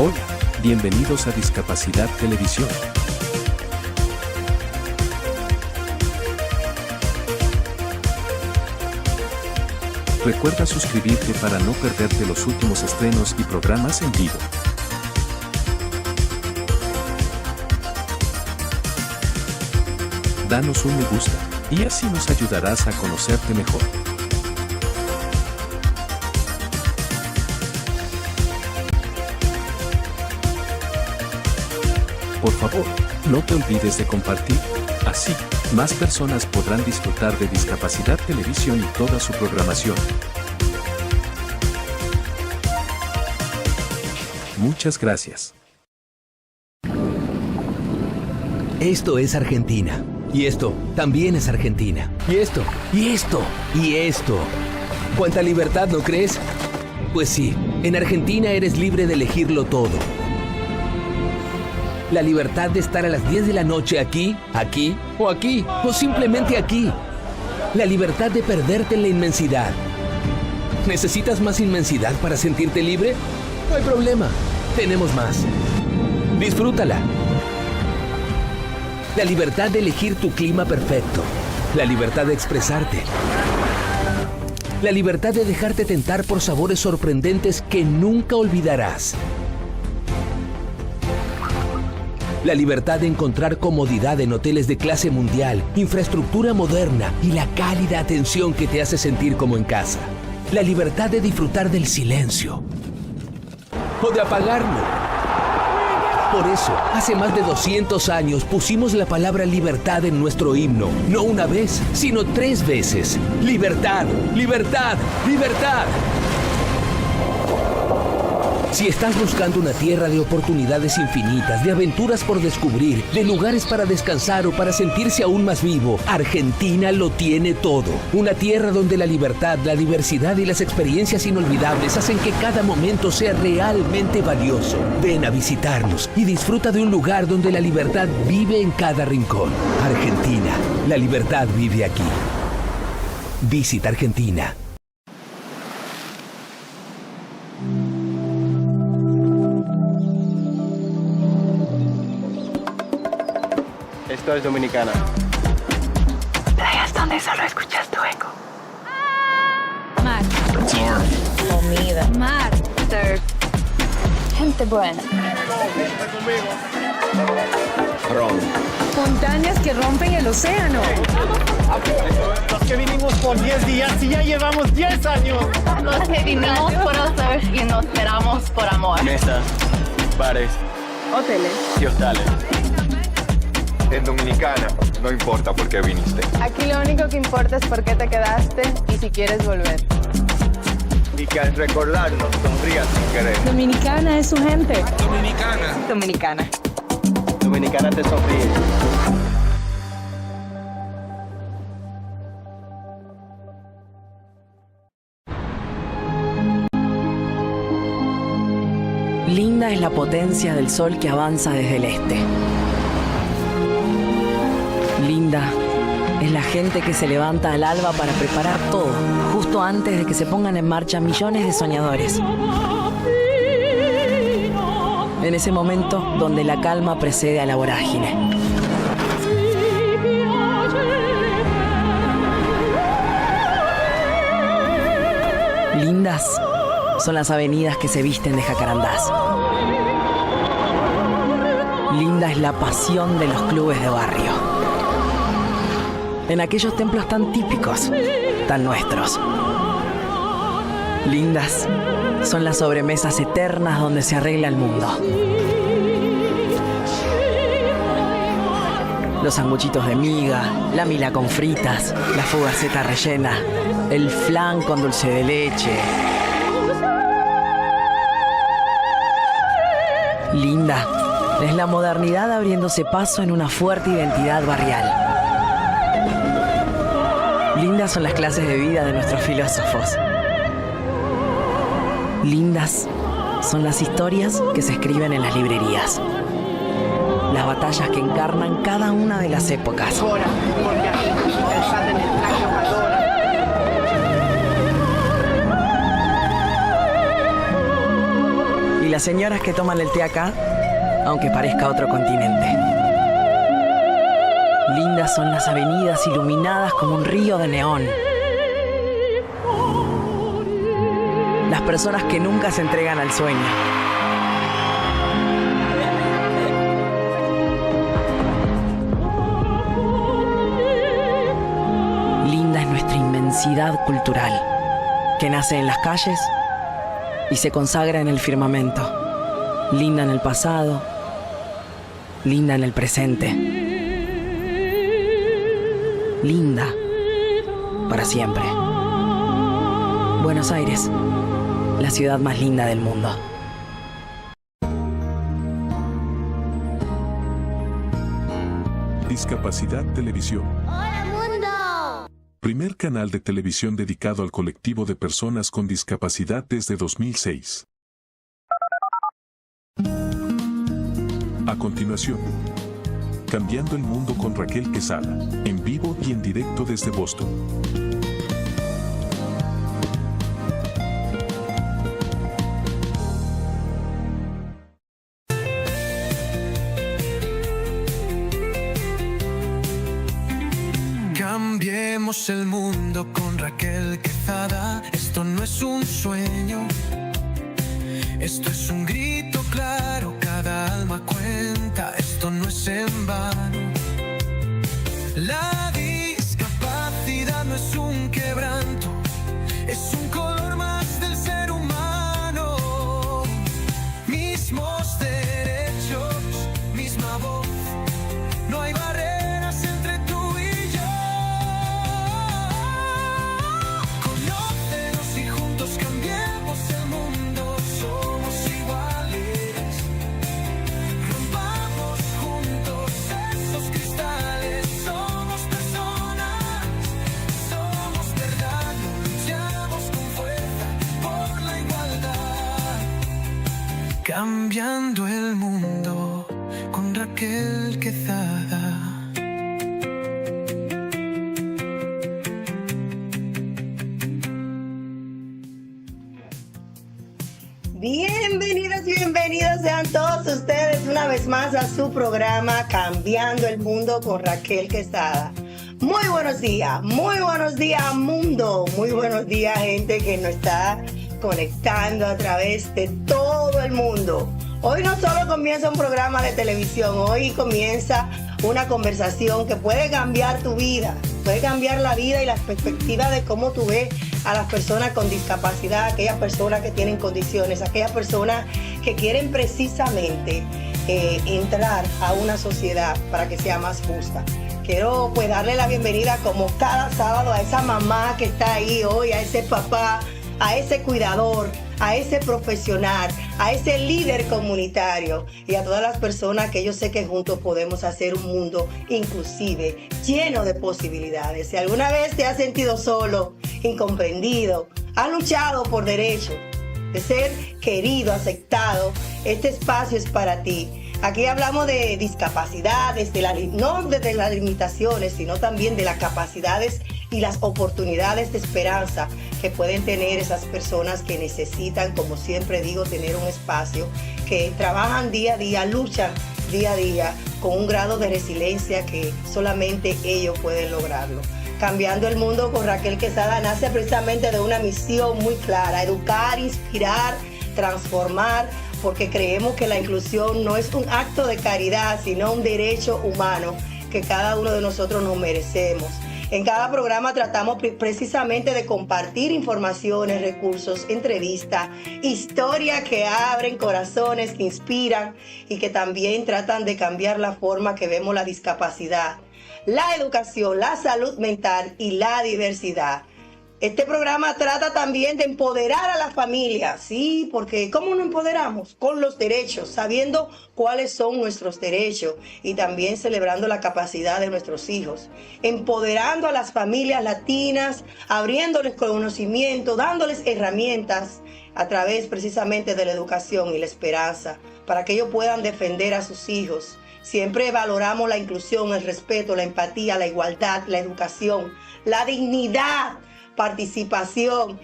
Hola, bienvenidos a Discapacidad Televisión. Recuerda suscribirte para no perderte los últimos estrenos y programas en vivo. Danos un me gusta, y así nos ayudarás a conocerte mejor. Por favor, no te olvides de compartir. Así, más personas podrán disfrutar de Discapacidad Televisión y toda su programación. Muchas gracias. Esto es Argentina. Y esto también es Argentina. Y esto, y esto, y esto. ¿Cuánta libertad, no crees? Pues sí, en Argentina eres libre de elegirlo todo. La libertad de estar a las 10 de la noche aquí, o simplemente aquí. La libertad de perderte en la inmensidad. ¿Necesitas más inmensidad para sentirte libre? No hay problema, tenemos más. Disfrútala. La libertad de elegir tu clima perfecto. La libertad de expresarte. La libertad de dejarte tentar por sabores sorprendentes que nunca olvidarás. La libertad de encontrar comodidad en hoteles de clase mundial, infraestructura moderna y la cálida atención que te hace sentir como en casa. La libertad de disfrutar del silencio o de apagarlo. Por eso, hace más de 200 años pusimos la palabra libertad en nuestro himno. No una vez, sino 3 veces. Libertad, libertad, libertad. Si estás buscando una tierra de oportunidades infinitas, de aventuras por descubrir, de lugares para descansar o para sentirse aún más vivo, Argentina lo tiene todo. Una tierra donde la libertad, la diversidad y las experiencias inolvidables hacen que cada momento sea realmente valioso. Ven a visitarnos y disfruta de un lugar donde la libertad vive en cada rincón. Argentina, la libertad vive aquí. Visita Argentina. Esto es Dominicana. Playas donde solo escuchas tu eco. Mar. Surf. Comida. Mar. Surf. Gente buena. Ron. Montañas que rompen el océano. Los que vinimos por 10 días y ya llevamos 10 años. Los que vinimos por surf y nos esperamos por amor. Mesas, bares Hoteles. y hostales. En Dominicana, no importa por qué viniste. Aquí lo único que importa es por qué te quedaste y si quieres volver. Y que al recordarnos sonrías sin querer. Dominicana es su gente. Dominicana. Dominicana te sonríe. Linda es la potencia del sol que avanza desde el este. Linda es la gente que se levanta al alba para preparar todo, justo antes de que se pongan en marcha millones de soñadores. En ese momento donde la calma precede a la vorágine. Lindas son las avenidas que se visten de jacarandás. Linda es la pasión de los clubes de barrio. En aquellos templos tan típicos, tan nuestros. Lindas son las sobremesas eternas donde se arregla el mundo. Los sanguchitos de miga, la mila con fritas, la fugaceta rellena, el flan con dulce de leche. Linda es la modernidad abriéndose paso en una fuerte identidad barrial. Lindas son las clases de vida de nuestros filósofos. Lindas son las historias que se escriben en las librerías. Las batallas que encarnan cada una de las épocas. las señoras que toman el té acá, aunque parezca otro continente. Lindas son las avenidas iluminadas como un río de neón. Las personas que nunca se entregan al sueño. Linda es nuestra inmensidad cultural, que nace en las calles y se consagra en el firmamento. Linda en el pasado, linda en el presente. Linda para siempre. Buenos Aires, la ciudad más linda del mundo. Discapacidad Televisión. ¡Hola, mundo! Primer canal de televisión dedicado al colectivo de personas con discapacidad desde 2006. A continuación, Cambiando el Mundo con Raquel Quesada, en vivo y en directo desde Boston. Cambiemos el mundo con Raquel Quesada. Esto no es un sueño, esto es un grito claro, cada alma cuenta, esto no es en vano. La discapacidad no es un quebranto, es un color más del ser humano. Mismos derechos, misma voz, no hay barreras entre tú y yo. Conócenos y juntos cambiemos el mundo, somos iguales. Rompamos juntos esos cristales, somos personas, somos verdad, luchamos con fuerza por la igualdad. Cambiando el mundo con Raquel Quesada. Bienvenidos sean todos ustedes una vez más a su programa Cambiando el Mundo con Raquel Quesada. Muy buenos días mundo, muy buenos días gente que nos está conectando a través de todo el mundo. Hoy no solo comienza un programa de televisión, hoy comienza una conversación que puede cambiar tu vida, puede cambiar la vida y las perspectivas de cómo tú ves a las personas con discapacidad, aquellas personas que tienen condiciones, aquellas personas que quieren precisamente entrar a una sociedad para que sea más justa. Quiero pues darle la bienvenida como cada sábado a esa mamá que está ahí hoy, a ese papá, a ese cuidador, a ese profesional, a ese líder comunitario y a todas las personas que yo sé que juntos podemos hacer un mundo inclusive, lleno de posibilidades. Si alguna vez te has sentido solo, incomprendido, has luchado por derecho de ser querido, aceptado, este espacio es para ti. Aquí hablamos de discapacidades, no de las limitaciones, sino también de las capacidades y las oportunidades de esperanza que pueden tener esas personas que necesitan, como siempre digo, tener un espacio, que trabajan día a día, luchan día a día con un grado de resiliencia que solamente ellos pueden lograrlo. Cambiando el Mundo con Raquel Quesada nace precisamente de una misión muy clara: educar, inspirar, transformar, porque creemos que la inclusión no es un acto de caridad, sino un derecho humano que cada uno de nosotros nos merecemos. En cada programa tratamos precisamente de compartir informaciones, recursos, entrevistas, historias que abren corazones, que inspiran y que también tratan de cambiar la forma que vemos la discapacidad, la educación, la salud mental y la diversidad. Este programa trata también de empoderar a la familia, sí, porque ¿cómo nos empoderamos? Con los derechos, sabiendo cuáles son nuestros derechos y también celebrando la capacidad de nuestros hijos, empoderando a las familias latinas, abriéndoles conocimiento, dándoles herramientas a través precisamente de la educación y la esperanza para que ellos puedan defender a sus hijos. Siempre valoramos la inclusión, el respeto, la empatía, la igualdad, la educación, la dignidad, participación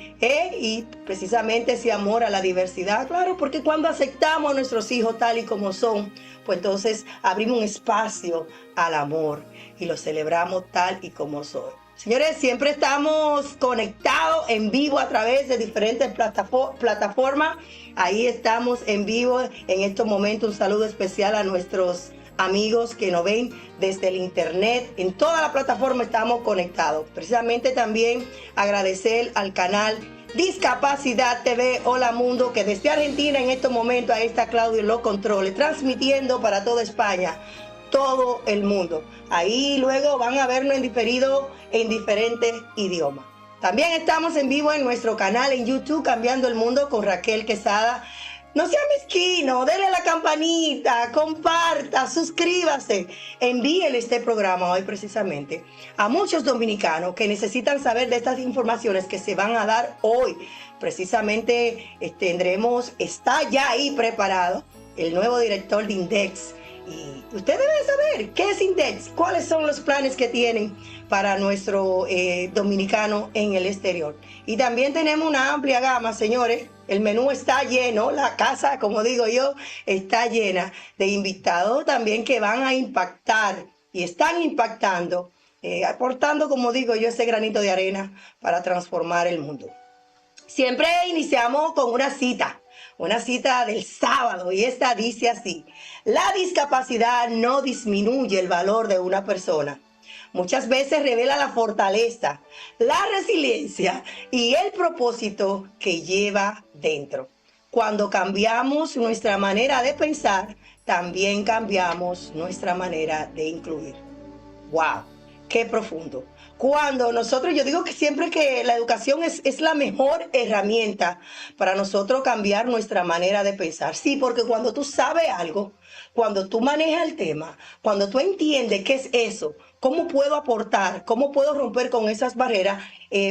y precisamente ese amor a la diversidad. Claro, porque cuando aceptamos a nuestros hijos tal y como son, pues entonces abrimos un espacio al amor y los celebramos tal y como son. Señores, siempre estamos conectados en vivo a través de diferentes plataformas. Ahí estamos en vivo en estos momentos. Un saludo especial a nuestros amigos que nos ven desde el internet. En toda la plataforma estamos conectados. Precisamente también agradecer al canal Discapacidad TV Hola Mundo, que desde Argentina en estos momentos ahí está Claudio en los controles, transmitiendo para toda España, todo el mundo. Ahí luego van a vernos en diferido en diferentes idiomas. También estamos en vivo en nuestro canal en YouTube, Cambiando el Mundo con Raquel Quesada. No sea mezquino, denle a la campanita, comparta, suscríbase. Envíele este programa hoy precisamente a muchos dominicanos que necesitan saber de estas informaciones que se van a dar hoy. Precisamente está ya ahí preparado el nuevo director de Index. Y usted debe saber qué es Index, cuáles son los planes que tienen para nuestro dominicano en el exterior. Y también tenemos una amplia gama, señores. El menú está lleno, la casa, como digo yo, está llena de invitados también que van a impactar y están impactando, aportando, como digo yo, ese granito de arena para transformar el mundo. Siempre iniciamos con una cita del sábado, y esta dice así: la discapacidad no disminuye el valor de una persona. Muchas veces revela la fortaleza, la resiliencia y el propósito que lleva dentro. Cuando cambiamos nuestra manera de pensar, también cambiamos nuestra manera de incluir. ¡Wow! ¡Qué profundo! Cuando nosotros, yo digo que siempre que la educación es la mejor herramienta para nosotros cambiar nuestra manera de pensar. Sí, porque cuando tú sabes algo, cuando tú manejas el tema, cuando tú entiendes qué es eso, cómo puedo aportar, cómo puedo romper con esas barreras,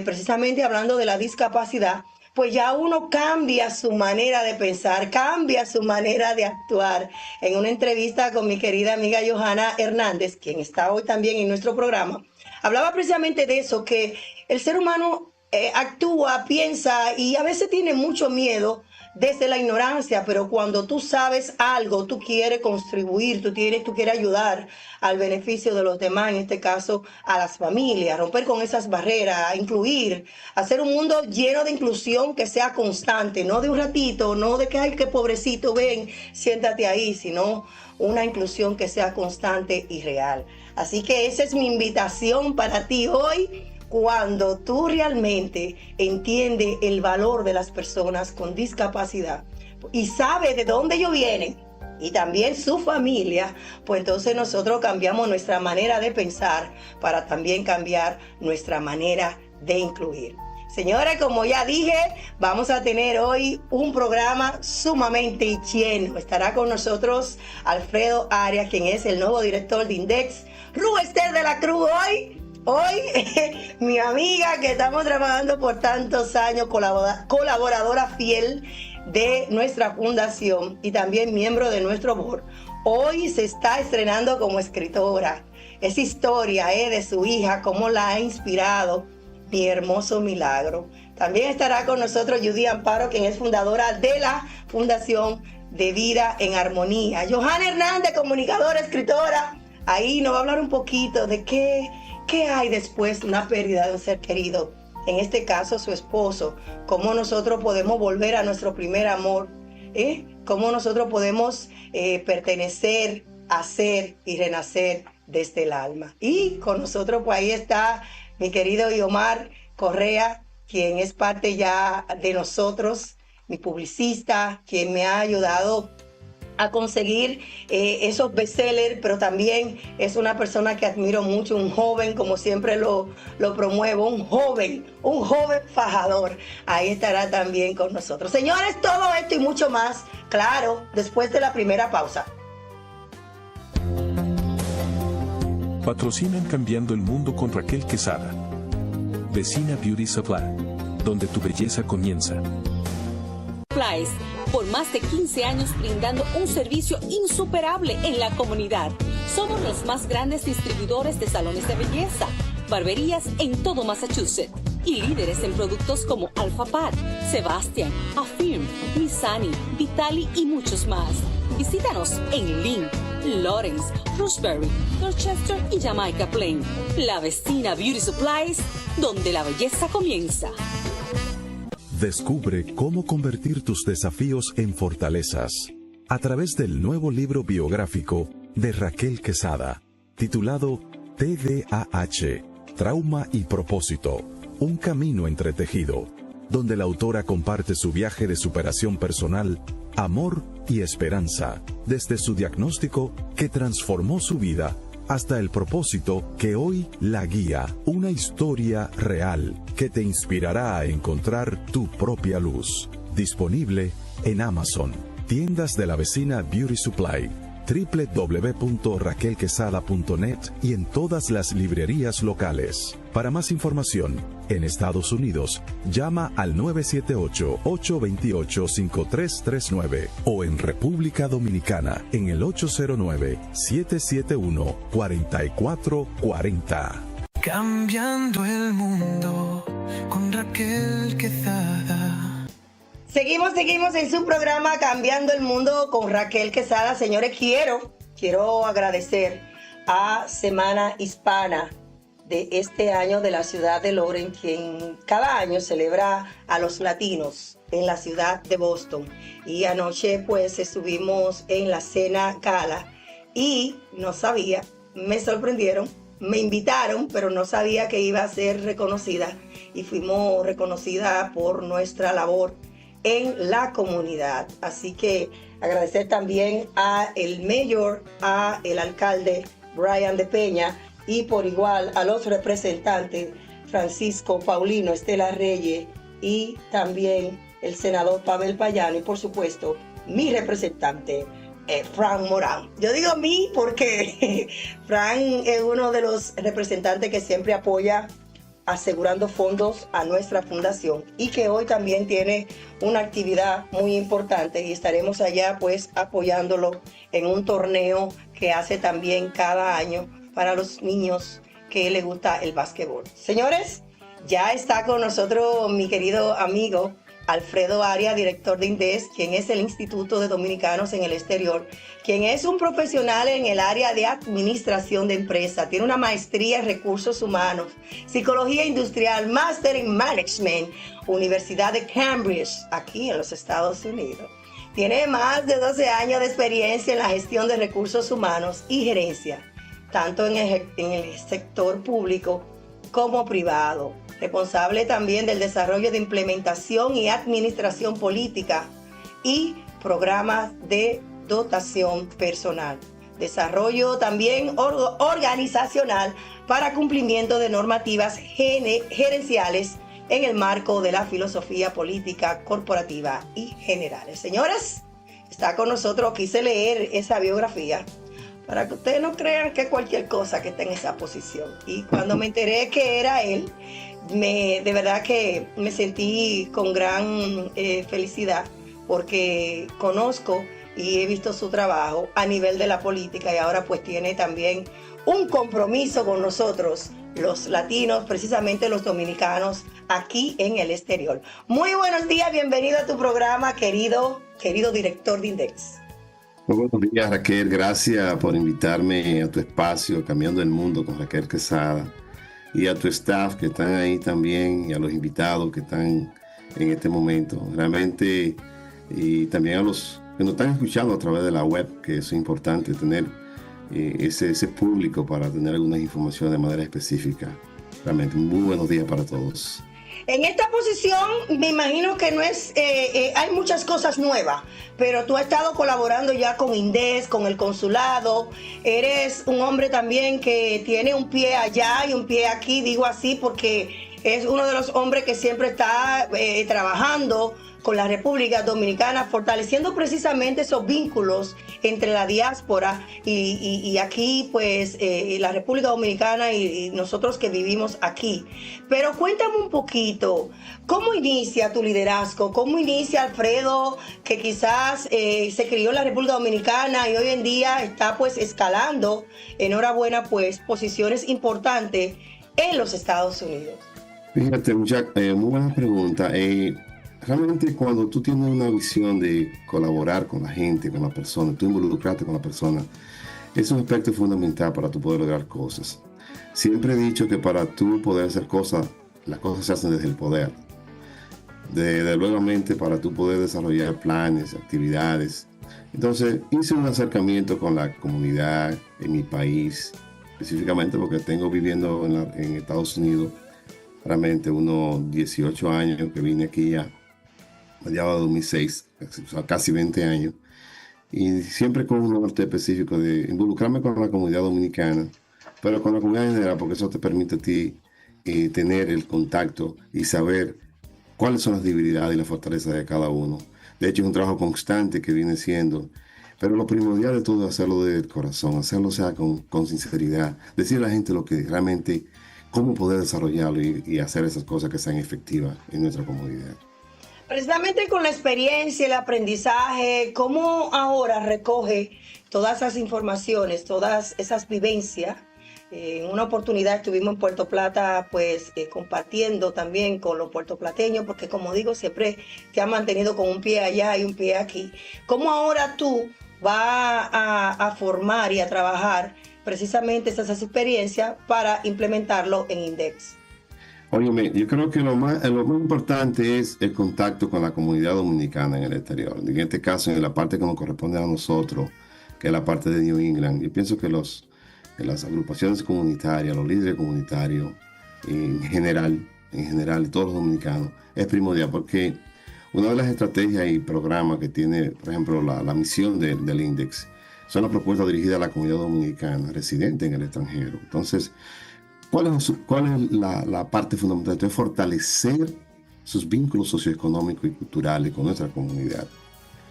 precisamente hablando de la discapacidad, pues ya uno cambia su manera de pensar, cambia su manera de actuar. En una entrevista con mi querida amiga Johanna Hernández, quien está hoy también en nuestro programa, hablaba precisamente de eso, que el ser humano actúa, piensa y a veces tiene mucho miedo desde la ignorancia, pero cuando tú sabes algo, tú quieres contribuir, tú quieres ayudar al beneficio de los demás, en este caso a las familias, romper con esas barreras, incluir, hacer un mundo lleno de inclusión que sea constante, no de un ratito, no de que, ay, qué pobrecito, ven, siéntate ahí, sino una inclusión que sea constante y real. Así que esa es mi invitación para ti hoy. Cuando tú realmente entiendes el valor de las personas con discapacidad y sabes de dónde ellos vienen y también su familia, pues entonces nosotros cambiamos nuestra manera de pensar para también cambiar nuestra manera de incluir. Señores, como ya dije, vamos a tener hoy un programa sumamente lleno. Estará con nosotros Alfredo Arias, quien es el nuevo director de Index. Esther de la Cruz Hoy, mi amiga que estamos trabajando por tantos años, colaboradora fiel de nuestra fundación y también miembro de nuestro board, hoy se está estrenando como escritora. Esa historia de su hija, cómo la ha inspirado, mi hermoso milagro. También estará con nosotros Judy Amparo, quien es fundadora de la Fundación de Vida en Armonía. Johanna Hernández, comunicadora, escritora. Ahí nos va a hablar un poquito de qué hay después de una pérdida de un ser querido, en este caso su esposo, cómo nosotros podemos volver a nuestro primer amor, cómo nosotros podemos pertenecer, hacer y renacer desde el alma. Y con nosotros pues ahí está mi querido Iomar Correa, quien es parte ya de nosotros, mi publicista, quien me ha ayudado a conseguir esos bestsellers, pero también es una persona que admiro mucho, un joven, como siempre lo promuevo, un joven fajador. Ahí estará también con nosotros. Señores, todo esto y mucho más, claro, después de la primera pausa. Patrocinan Cambiando el Mundo con Raquel Quesada. Vecina Beauty Supply, donde tu belleza comienza. Por más de 15 años brindando un servicio insuperable en la comunidad. Somos los más grandes distribuidores de salones de belleza, barberías en todo Massachusetts. y líderes en productos como Alphapad, Sebastian, Affirm, Missani, Vitali y muchos más. Visítanos en Lynn, Lawrence, Roxbury, Dorchester y Jamaica Plain. La Vecina Beauty Supplies, donde la belleza comienza. Descubre cómo convertir tus desafíos en fortalezas a través del nuevo libro biográfico de Raquel Quesada, titulado TDAH, Trauma y Propósito, un camino entretejido, donde la autora comparte su viaje de superación personal, amor y esperanza, desde su diagnóstico que transformó su vida hasta el propósito que hoy la guía, una historia real que te inspirará a encontrar tu propia luz. Disponible en Amazon, tiendas de la Vecina Beauty Supply, www.raquelquesada.net y en todas las librerías locales. Para más información, en Estados Unidos, llama al 978-828-5339 o en República Dominicana en el 809-771-4440. Cambiando el mundo con Raquel Quesada. Seguimos en su programa Cambiando el Mundo con Raquel Quesada. Señores, quiero agradecer a Semana Hispana de este año de la ciudad de Lawrence, quien cada año celebra a los latinos en la ciudad de Boston. Y anoche pues estuvimos en la cena gala y no sabía, me sorprendieron, me invitaron, pero no sabía que iba a ser reconocida y fuimos reconocidas por nuestra labor en la comunidad. Así que agradecer también a el mayor, a el alcalde Brian de Peña y por igual a los representantes Francisco Paulino, Estela Reyes y también el senador Pavel Payano y por supuesto mi representante Frank Morán. Yo digo mí porque Frank es uno de los representantes que siempre apoya asegurando fondos a nuestra fundación y que hoy también tiene una actividad muy importante y estaremos allá pues apoyándolo en un torneo que hace también cada año para los niños que les gusta el básquetbol. Señores, ya está con nosotros mi querido amigo Alfredo Arias, director de INDES, quien es el Instituto de Dominicanos en el Exterior, quien es un profesional en el área de administración de empresas, tiene una maestría en recursos humanos, psicología industrial, máster en management, Universidad de Cambridge, aquí en los Estados Unidos. Tiene más de 12 años de experiencia en la gestión de recursos humanos y gerencia, tanto en el sector público como privado. Responsable también del desarrollo de implementación y administración política y programas de dotación personal. Desarrollo también organizacional para cumplimiento de normativas gerenciales en el marco de la filosofía política corporativa y generales. Señores, está con nosotros, quise leer esa biografía para que ustedes no crean que cualquier cosa que esté en esa posición. Y cuando me enteré que era él, de verdad que me sentí con gran felicidad porque conozco y he visto su trabajo a nivel de la política y ahora pues tiene también un compromiso con nosotros, los latinos, precisamente los dominicanos aquí en el exterior. Muy buenos días, bienvenido a tu programa, querido director de INDES. Muy buenos días, Raquel, gracias por invitarme a tu espacio Cambiando el Mundo con Raquel Quesada. Y a tu staff que están ahí también, y a los invitados que están en este momento. Realmente, y también a los que nos están escuchando a través de la web, que es importante tener ese público para tener algunas informaciones de manera específica. Realmente, muy buenos días para todos. En esta posición, me imagino que no es, hay muchas cosas nuevas, pero tú has estado colaborando ya con INDES, con el consulado. Eres un hombre también que tiene un pie allá y un pie aquí, digo así, porque es uno de los hombres que siempre está trabajando con la República Dominicana, fortaleciendo precisamente esos vínculos entre la diáspora y aquí, pues, la República Dominicana y nosotros que vivimos aquí. Pero cuéntame un poquito, ¿cómo inicia tu liderazgo? ¿Cómo inicia Alfredo, que quizás se crió en la República Dominicana y hoy en día está, pues, escalando, enhorabuena, pues, posiciones importantes en los Estados Unidos? Fíjate, muy buena pregunta. Realmente cuando tú tienes una visión de colaborar con la gente, con la persona, tú involucrarte con la persona, es un aspecto fundamental para tú poder lograr cosas. Siempre he dicho que para tú poder hacer cosas, las cosas se hacen desde el poder. Desde luego para tú poder desarrollar planes, actividades. Entonces hice un acercamiento con la comunidad en mi país, específicamente porque tengo viviendo en Estados Unidos realmente unos 18 años que vine aquí ya, mediados de 2006, o sea, casi 20 años, y siempre con un norte específico de involucrarme con la comunidad dominicana, pero con la comunidad en general, porque eso te permite a ti tener el contacto y saber cuáles son las debilidades y las fortalezas de cada uno. De hecho, es un trabajo constante que viene siendo, pero lo primordial de todo es hacerlo del corazón, hacerlo con sinceridad, decirle a la gente lo que realmente, cómo poder desarrollarlo y hacer esas cosas que sean efectivas en nuestra comunidad. Precisamente con la experiencia, el aprendizaje, ¿cómo ahora recoge todas esas informaciones, todas esas vivencias? En una oportunidad estuvimos en Puerto Plata, pues compartiendo también con los puertoplateños, porque como digo, siempre te han mantenido con un pie allá y un pie aquí. ¿Cómo ahora tú vas a formar y a trabajar precisamente esas experiencias para implementarlo en Index? Óyeme, yo creo que lo más importante es el contacto con la comunidad dominicana en el exterior. En este caso, en la parte que nos corresponde a nosotros, que es la parte de New England. Yo pienso que las agrupaciones comunitarias, los líderes comunitarios, en general, todos los dominicanos, es primordial porque una de las estrategias y programas que tiene, por ejemplo, la misión del Index, son las propuestas dirigidas a la comunidad dominicana residente en el extranjero. Entonces, ¿cuál es la parte fundamental? Es fortalecer sus vínculos socioeconómicos y culturales con nuestra comunidad.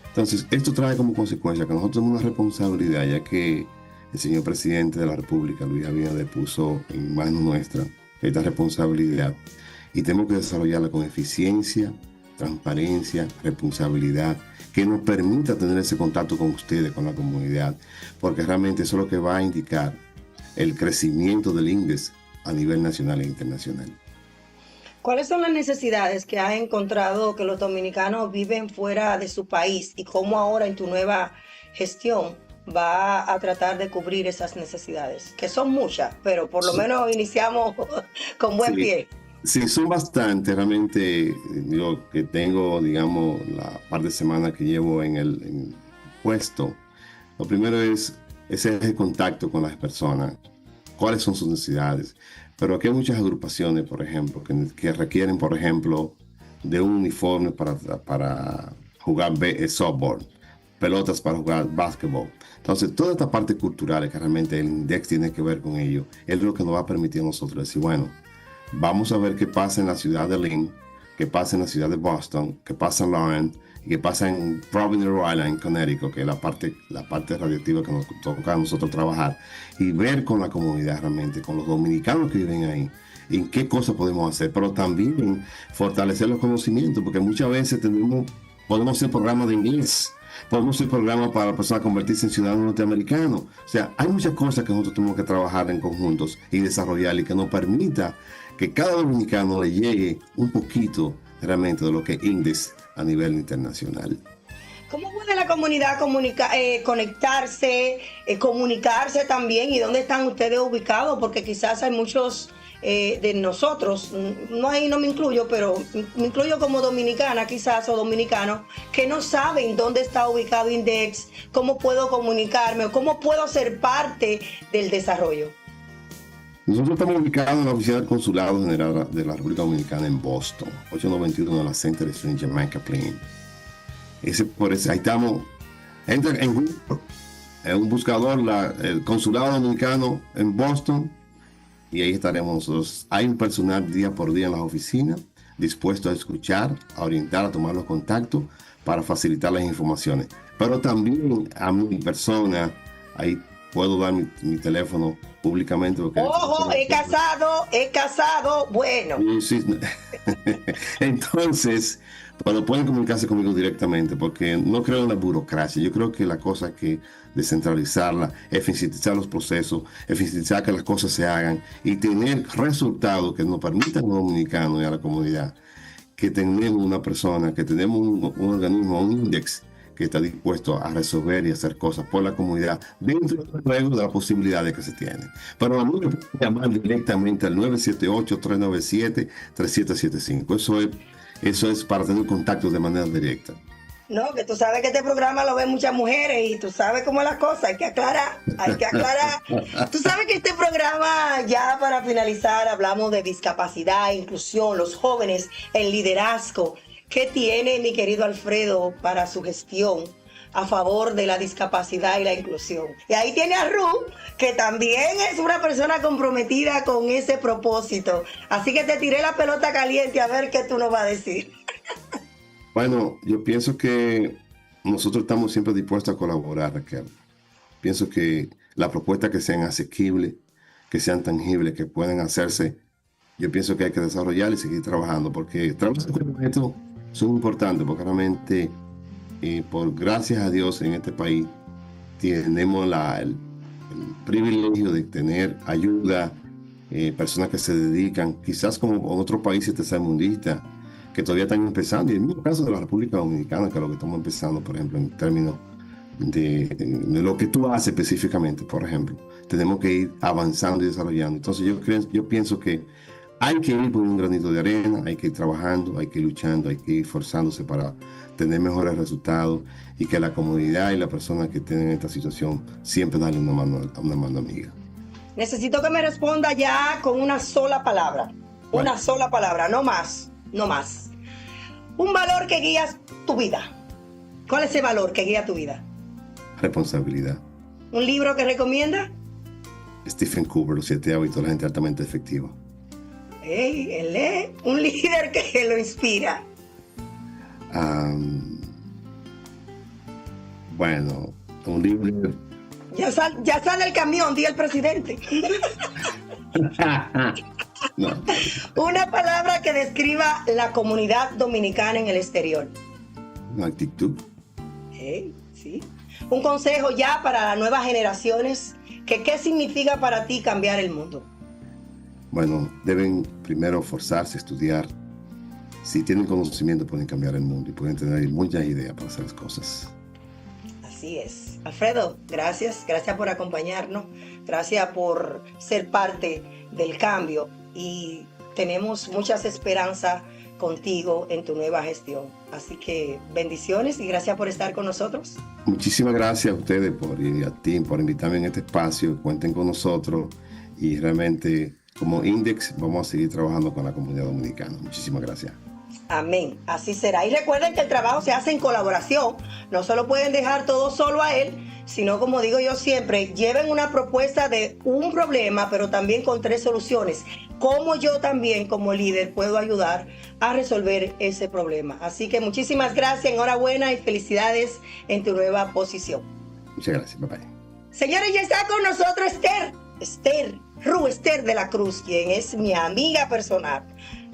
Entonces, esto trae como consecuencia que nosotros tenemos una responsabilidad, ya que el señor presidente de la República, Luis Abinader, puso en manos nuestra esta responsabilidad y tenemos que desarrollarla con eficiencia, transparencia, responsabilidad, que nos permita tener ese contacto con ustedes, con la comunidad, porque realmente eso es lo que va a indicar el crecimiento del índice a nivel nacional e internacional. ¿Cuáles son las necesidades que has encontrado que los dominicanos viven fuera de su país y cómo ahora en tu nueva gestión va a tratar de cubrir esas necesidades? Que son muchas, pero por lo menos iniciamos con buen pie. Sí, son bastantes. Realmente yo que tengo, digamos, la par de semana que llevo en el puesto, lo primero es el contacto con las personas, cuáles son sus necesidades. Pero aquí hay muchas agrupaciones, por ejemplo, que requieren, por ejemplo, de un uniforme para jugar softball, pelotas para jugar básquetbol. Entonces, toda esta parte cultural que realmente el Index tiene que ver con ello, es lo que nos va a permitir a nosotros decir, bueno, vamos a ver qué pasa en la ciudad de Lynn, qué pasa en la ciudad de Boston, qué pasa en Lawrence, y qué pasa en Providence, Rhode Island, Connecticut, que es la parte radiactiva que nos toca a nosotros trabajar, y ver con la comunidad realmente, con los dominicanos que viven ahí, en qué cosas podemos hacer, pero también fortalecer los conocimientos, porque muchas veces podemos hacer programas de inglés, podemos hacer programas para la persona convertirse en ciudadano norteamericano. O sea, hay muchas cosas que nosotros tenemos que trabajar en conjuntos y desarrollar y que nos permita que cada dominicano le llegue un poquito realmente de lo que es Index a nivel internacional. ¿Cómo puede la comunidad conectarse, comunicarse también? ¿Y dónde están ustedes ubicados? Porque quizás hay muchos de nosotros, ahí no me incluyo, pero me incluyo como dominicana quizás o dominicano, que no saben dónde está ubicado Index, cómo puedo comunicarme o cómo puedo ser parte del desarrollo. Nosotros estamos ubicados en la oficina del Consulado General de la República Dominicana en Boston, 891 de la Center Street, Jamaica Plain. Ahí estamos. Entra en un buscador, el Consulado Dominicano en Boston, y ahí estaremos nosotros. Hay un personal día por día en las oficinas, dispuesto a escuchar, a orientar, a tomar los contactos para facilitar las informaciones. Pero también a mi persona, ahí puedo dar mi teléfono públicamente. ¡Ojo! He casado, bueno. Sí. Entonces, Pero pueden comunicarse conmigo directamente porque no creo en la burocracia. Yo creo que la cosa hay que descentralizarla, eficientizar los procesos, eficientizar que las cosas se hagan y tener resultados que nos permitan a los dominicanos y a la comunidad que tenemos una persona, que tenemos un organismo, un índice que está dispuesto a resolver y hacer cosas por la comunidad dentro de las posibilidades que se tienen. Pero a mí me pueden llamar directamente al 978-397-3775. Eso es para tener contacto de manera directa. No, que tú sabes que este programa lo ven muchas mujeres y tú sabes cómo es la cosa, hay que aclarar. Tú sabes que este programa, ya para finalizar, hablamos de discapacidad, inclusión, los jóvenes, el liderazgo. ¿Qué tiene mi querido Alfredo para su gestión a favor de la discapacidad y la inclusión? Y ahí tiene a Ruth, que también es una persona comprometida con ese propósito. Así que te tiré la pelota caliente a ver qué tú nos vas a decir. Bueno, yo pienso que nosotros estamos siempre dispuestos a colaborar, Raquel. Pienso que las propuestas que sean asequibles, que sean tangibles, que puedan hacerse, yo pienso que hay que desarrollar y seguir trabajando, porque trabajar con esto son importantes, porque realmente, por gracias a Dios, en este país tenemos el privilegio de tener ayuda, personas que se dedican, quizás como en otros países tercermundistas, que todavía están empezando, y en el caso de la República Dominicana, que es lo que estamos empezando, por ejemplo, en términos de lo que tú haces específicamente, por ejemplo, tenemos que ir avanzando y desarrollando. Entonces yo pienso que hay que ir por un granito de arena, hay que ir trabajando, hay que ir luchando, hay que ir esforzándose para tener mejores resultados y que la comunidad y las personas que tienen esta situación siempre darle una mano amiga. Necesito que me responda ya con una sola palabra. Bueno. Una sola palabra, no más, no más. Un valor que guía tu vida. ¿Cuál es ese valor que guía tu vida? Responsabilidad. ¿Un libro que recomienda? Stephen Covey, Los 7 hábitos de la gente altamente efectiva. Él es un líder que lo inspira. Bueno, un libro. Ya sale el camión, di el presidente. No. Una palabra que describa la comunidad dominicana en el exterior. Una actitud. Sí. Un consejo ya para las nuevas generaciones. ¿Qué significa para ti cambiar el mundo? Bueno, deben primero forzarse a estudiar. Si tienen conocimiento pueden cambiar el mundo y pueden tener muchas ideas para hacer las cosas. Así es. Alfredo, gracias por acompañarnos, gracias por ser parte del cambio y tenemos muchas esperanzas contigo en tu nueva gestión. Así que bendiciones y gracias por estar con nosotros. Muchísimas gracias a ustedes y a ti por invitarme en este espacio. Cuenten con nosotros y realmente como Index vamos a seguir trabajando con la comunidad dominicana. Muchísimas gracias. Amén, así será. Y recuerden que el trabajo se hace en colaboración. No solo pueden dejar todo solo a él, sino como digo yo siempre, lleven una propuesta de un problema, pero también con 3 soluciones. Cómo yo también como líder puedo ayudar a resolver ese problema. Así que muchísimas gracias, enhorabuena y felicidades en tu nueva posición. Muchas gracias, bye bye. Señores, ya está con nosotros Esther de la Cruz, quien es mi amiga personal.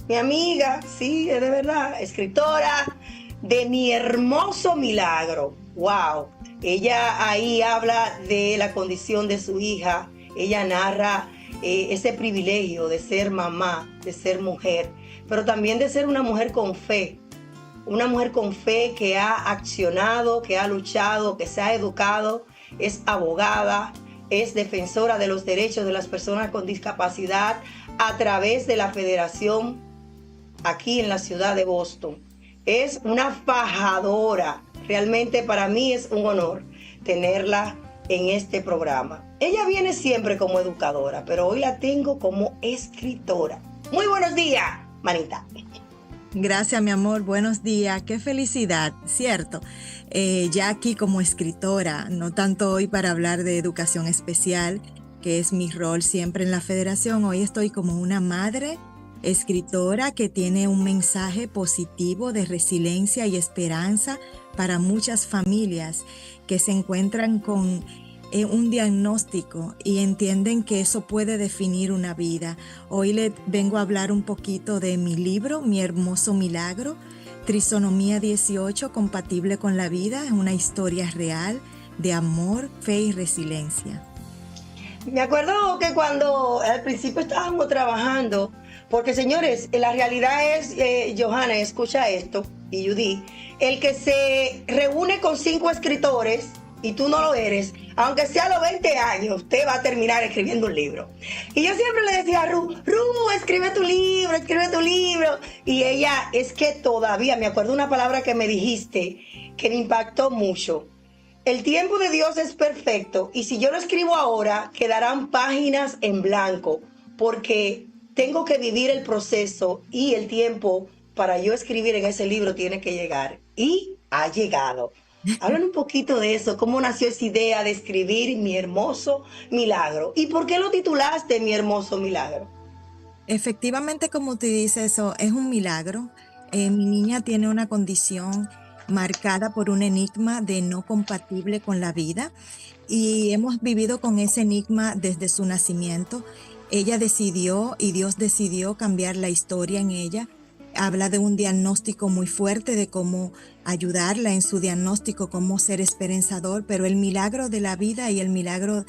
Mi amiga, sí, es de verdad, escritora de Mi Hermoso Milagro. ¡Wow! Ella ahí habla de la condición de su hija. Ella narra ese privilegio de ser mamá, de ser mujer, pero también de ser una mujer con fe. Una mujer con fe que ha accionado, que ha luchado, que se ha educado, es abogada, es defensora de los derechos de las personas con discapacidad a través de la Federación aquí en la ciudad de Boston. Es una fajadora. Realmente para mí es un honor tenerla en este programa. Ella viene siempre como educadora, pero hoy la tengo como escritora. Muy buenos días, manita. Gracias, mi amor. Buenos días. Qué felicidad, ¿cierto? Ya aquí como escritora, no tanto hoy para hablar de educación especial, que es mi rol siempre en la federación. Hoy estoy como una madre escritora que tiene un mensaje positivo de resiliencia y esperanza para muchas familias que se encuentran con un diagnóstico y entienden que eso puede definir una vida. Hoy les vengo a hablar un poquito de mi libro, Mi Hermoso Milagro. Trisonomía 18, compatible con la vida, es una historia real de amor, fe y resiliencia. Me acuerdo que cuando al principio estábamos trabajando, porque señores, la realidad es, Johanna, escucha esto, y Judy, el que se reúne con 5 escritores y tú no lo eres, aunque sea a los 20 años, usted va a terminar escribiendo un libro. Y yo siempre le decía a Ru, escribe tu libro. Y ella, es que todavía, me acuerdo una palabra que me dijiste que me impactó mucho. El tiempo de Dios es perfecto y si yo lo escribo ahora, quedarán páginas en blanco, porque tengo que vivir el proceso y el tiempo para yo escribir en ese libro tiene que llegar. Y ha llegado. Hablan un poquito de eso, cómo nació esa idea de escribir Mi Hermoso Milagro. ¿Y por qué lo titulaste Mi Hermoso Milagro? Efectivamente, como te dice, eso es un milagro. Mi niña tiene una condición marcada por un enigma de no compatible con la vida y hemos vivido con ese enigma desde su nacimiento. Ella decidió y Dios decidió cambiar la historia en ella. Habla de un diagnóstico muy fuerte, de cómo ayudarla en su diagnóstico, cómo ser esperanzador, pero el milagro de la vida y el milagro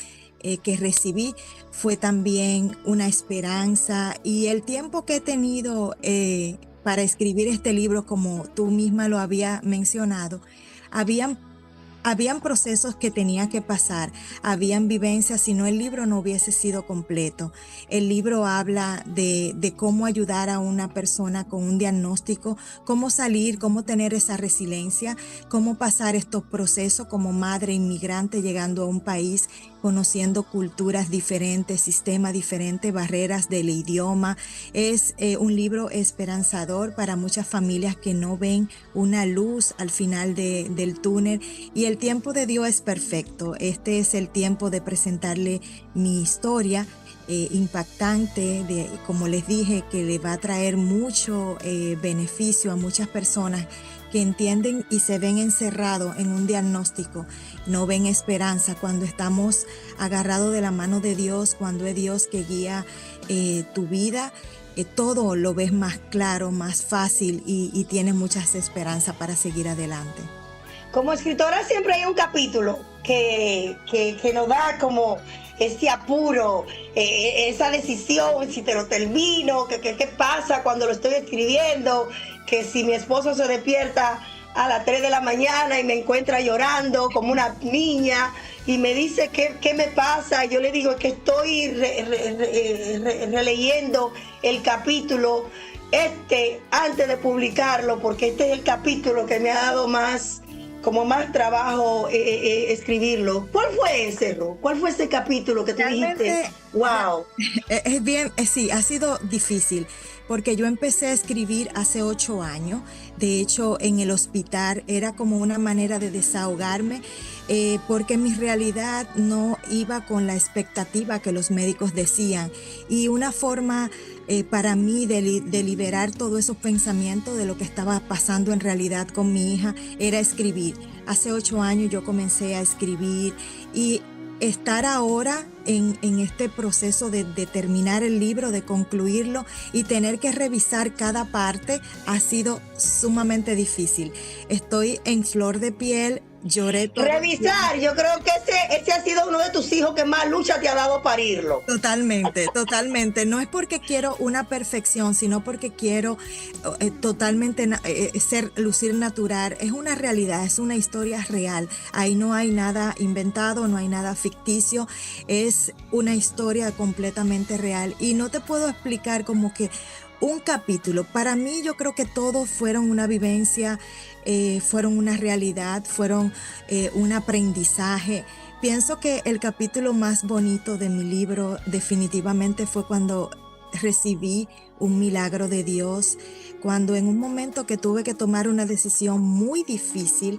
que recibí fue también una esperanza. Y el tiempo que he tenido para escribir este libro, como tú misma lo había mencionado, habían procesos que tenía que pasar, habían vivencias, si no el libro no hubiese sido completo. El libro habla de cómo ayudar a una persona con un diagnóstico, cómo salir, cómo tener esa resiliencia, cómo pasar estos procesos como madre inmigrante llegando a un país, conociendo culturas diferentes, sistemas diferentes, barreras del idioma. Es un libro esperanzador para muchas familias que no ven una luz al final del túnel. Y el tiempo de Dios es perfecto. Este es el tiempo de presentarle mi historia impactante, como les dije, que le va a traer mucho beneficio a muchas personas que entienden y se ven encerrados en un diagnóstico, no ven esperanza. Cuando estamos agarrados de la mano de Dios, cuando es Dios que guía tu vida, todo lo ves más claro, más fácil y tienes muchas esperanzas para seguir adelante. Como escritora siempre hay un capítulo que nos da como ese apuro, esa decisión, si te lo termino, qué pasa cuando lo estoy escribiendo, que si mi esposo se despierta a las 3 de la mañana y me encuentra llorando como una niña y me dice qué me pasa, yo le digo que estoy releyendo el capítulo antes de publicarlo, porque este es el capítulo que me ha dado más trabajo escribirlo. ¿Cuál fue ese, Ro? ¿Cuál fue ese capítulo que tú dijiste? ¡Wow! Es bien, sí, ha sido difícil, porque yo empecé a escribir hace 8 años. De hecho, en el hospital era como una manera de desahogarme, porque mi realidad no iba con la expectativa que los médicos decían. Y una forma para mí de liberar todos esos pensamientos de lo que estaba pasando en realidad con mi hija era escribir. Hace 8 años yo comencé a escribir y estar ahora en este proceso de terminar el libro, de concluirlo y tener que revisar cada parte ha sido sumamente difícil. Estoy en flor de piel. Lloré todo. Revisar, yo creo que ese ha sido uno de tus hijos que más lucha te ha dado parirlo. Totalmente. No es porque quiero una perfección, sino porque quiero totalmente lucir natural. Es una realidad, es una historia real. Ahí no hay nada inventado, no hay nada ficticio. Es una historia completamente real. Y no te puedo explicar como que un capítulo. Para mí yo creo que todos fueron una vivencia, fueron una realidad, fueron un aprendizaje. Pienso que el capítulo más bonito de mi libro definitivamente fue cuando recibí un milagro de Dios, cuando en un momento que tuve que tomar una decisión muy difícil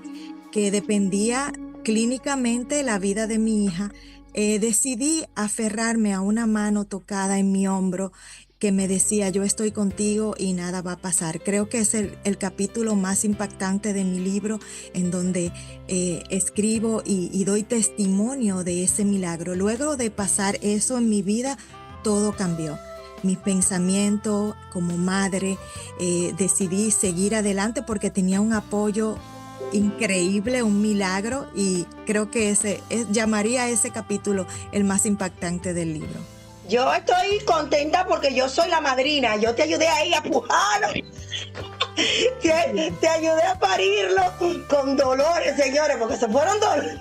que dependía clínicamente de la vida de mi hija, decidí aferrarme a una mano tocada en mi hombro que me decía, yo estoy contigo y nada va a pasar. Creo que es el capítulo más impactante de mi libro, en donde escribo y doy testimonio de ese milagro. Luego de pasar eso en mi vida, todo cambió. mis pensamientos como madre, decidí seguir adelante porque tenía un apoyo increíble, un milagro, y creo que llamaría a ese capítulo el más impactante del libro. Yo estoy contenta porque yo soy la madrina, yo te ayudé ahí a pujarlo, te ayudé a parirlo con dolores, señores, porque se fueron dolores.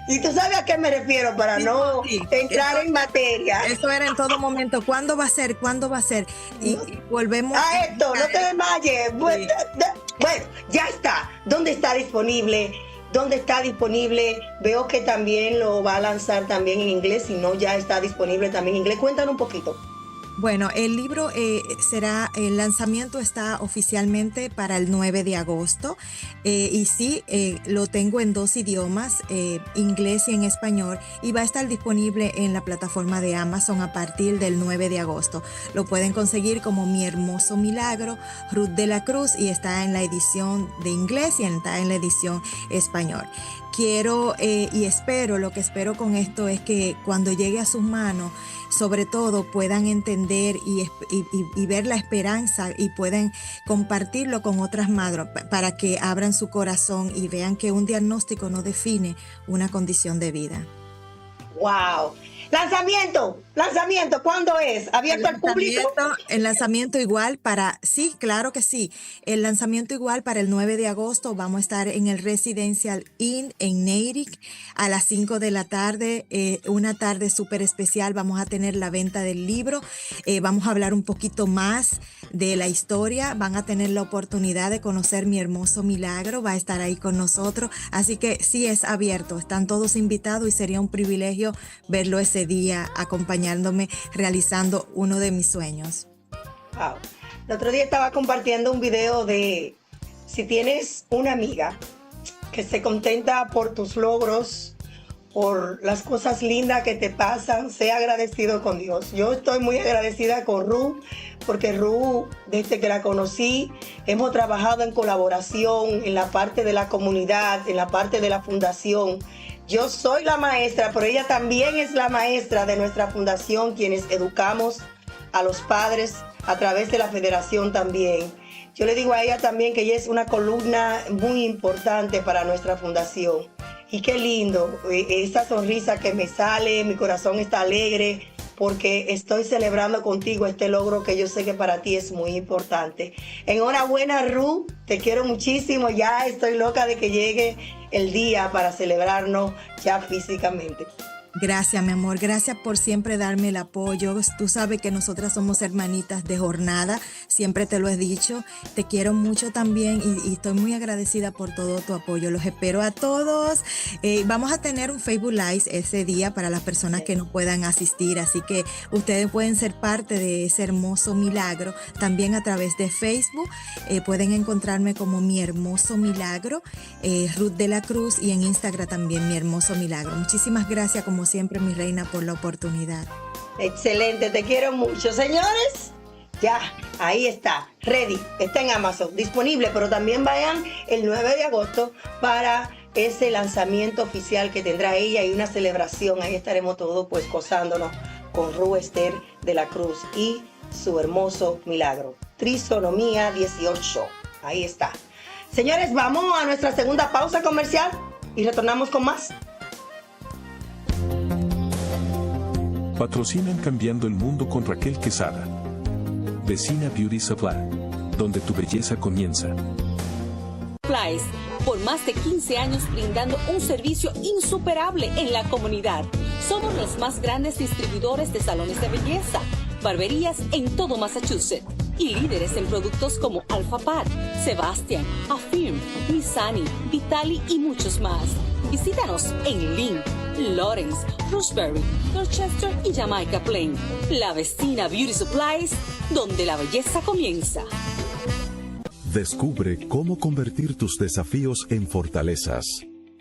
Y tú sabes a qué me refiero para no entrar en materia. Eso era en todo momento. ¿Cuándo va a ser? ¿Cuándo va a ser? Y volvemos a esto, no te desmayes. Bueno, ya está. ¿Dónde está disponible? ¿Dónde está disponible? Veo que también lo va a lanzar también en inglés, si no ya está disponible también en inglés. Cuéntanos un poquito. Bueno, el libro el lanzamiento está oficialmente para el 9 de agosto y sí, lo tengo en 2 idiomas, inglés y en español, y va a estar disponible en la plataforma de Amazon a partir del 9 de agosto. Lo pueden conseguir como Mi Hermoso Milagro, Ruth de la Cruz, y está en la edición de inglés y está en la edición español. Quiero y espero, lo que espero con esto es que cuando llegue a sus manos, sobre todo puedan entender y ver la esperanza y pueden compartirlo con otras madres para que abran su corazón y vean que un diagnóstico no define una condición de vida. ¡Wow! Lanzamiento, ¿cuándo es? ¿Abierto al público? El lanzamiento igual sí, claro que sí. El lanzamiento igual para el 9 de agosto. Vamos a estar en el Residential Inn en Natick a las 5 de la tarde. Una tarde súper especial. Vamos a tener la venta del libro. Vamos a hablar un poquito más de la historia. Van a tener la oportunidad de conocer Mi Hermoso Milagro. Va a estar ahí con nosotros. Así que sí, es abierto. Están todos invitados y sería un privilegio verlo ese día acompañándome realizando uno de mis sueños. Wow. El otro día estaba compartiendo un video de si tienes una amiga que se contenta por tus logros, por las cosas lindas que te pasan, sea agradecido con Dios. Yo estoy muy agradecida con Ruth, porque Ruth, desde que la conocí, hemos trabajado en colaboración en la parte de la comunidad, en la parte de la fundación. Yo soy la maestra, pero ella también es la maestra de nuestra fundación, quienes educamos a los padres a través de la federación también. Yo le digo a ella también que ella es una columna muy importante para nuestra fundación. Y qué lindo, esa sonrisa que me sale, mi corazón está alegre, porque estoy celebrando contigo este logro que yo sé que para ti es muy importante. Enhorabuena, Ruth, te quiero muchísimo, ya estoy loca de que llegue el día para celebrarnos ya físicamente. Gracias, mi amor. Gracias por siempre darme el apoyo. Tú sabes que nosotras somos hermanitas de jornada. Siempre te lo he dicho. Te quiero mucho también y estoy muy agradecida por todo tu apoyo. Los espero a todos. Vamos a tener un Facebook Live ese día para las personas que no puedan asistir. Así que ustedes pueden ser parte de ese hermoso milagro. También a través de Facebook. Pueden encontrarme como Mi Hermoso Milagro, Ruth de la Cruz, y en Instagram también Mi Hermoso Milagro. Muchísimas gracias, como siempre, mi reina, por la oportunidad. Excelente, te quiero mucho. Señores, ya, ahí está, ready, está en Amazon, disponible, pero también vayan el 9 de agosto para ese lanzamiento oficial que tendrá ella y una celebración. Ahí estaremos todos pues gozándonos con Ruth Esther de la Cruz y su hermoso milagro. Trisonomía 18, ahí está. Señores, vamos a nuestra segunda pausa comercial y retornamos con más. Patrocinan Cambiando el Mundo con Raquel Quesada. Vecina Beauty Supply, donde tu belleza comienza. Supplies, por más de 15 años brindando un servicio insuperable en la comunidad. Somos los más grandes distribuidores de salones de belleza, barberías en todo Massachusetts y líderes en productos como Alpha Pad, Sebastian, Affirm, Missani, Vitali y muchos más. Visítanos en Lynn, Lawrence, Roxbury, Dorchester y Jamaica Plain. La Vecina Beauty Supplies, donde la belleza comienza. Descubre cómo convertir tus desafíos en fortalezas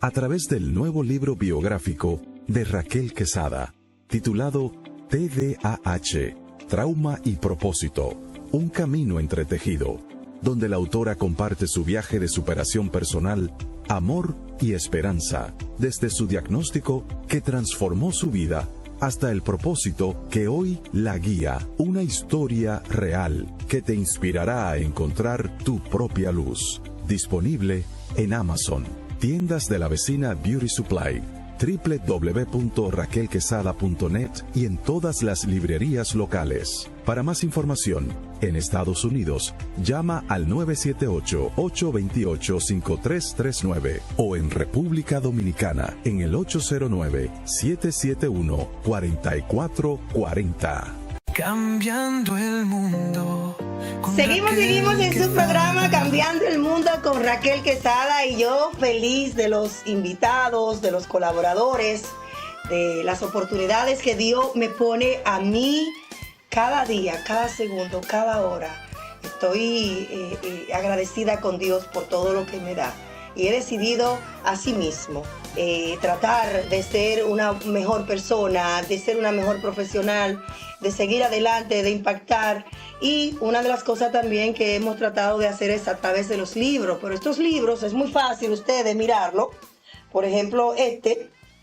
a través del nuevo libro biográfico de Raquel Quesada, titulado TDAH, Trauma y Propósito, un camino entretejido, donde la autora comparte su viaje de superación personal, amor y esperanza, desde su diagnóstico que transformó su vida hasta el propósito que hoy la guía. Una historia real que te inspirará a encontrar tu propia luz. Disponible en Amazon, tiendas de la vecina Beauty Supply, www.raquelquesada.net y en todas las librerías locales. Para más información, en Estados Unidos, llama al 978-828-5339 o en República Dominicana en el 809-771-4440. Cambiando el mundo. Seguimos en su programa Cambiando el Mundo con Raquel Quesada, y yo feliz de los invitados, de los colaboradores, de las oportunidades que Dios me pone a mí cada día, cada segundo, cada hora. Estoy agradecida con Dios por todo lo que me da, y he decidido asimismo tratar de ser una mejor persona, de ser una mejor profesional, de seguir adelante, de impactar. Y una de las cosas también que hemos tratado de hacer es a través de los libros. Pero estos libros es muy fácil ustedes mirarlo. Por ejemplo,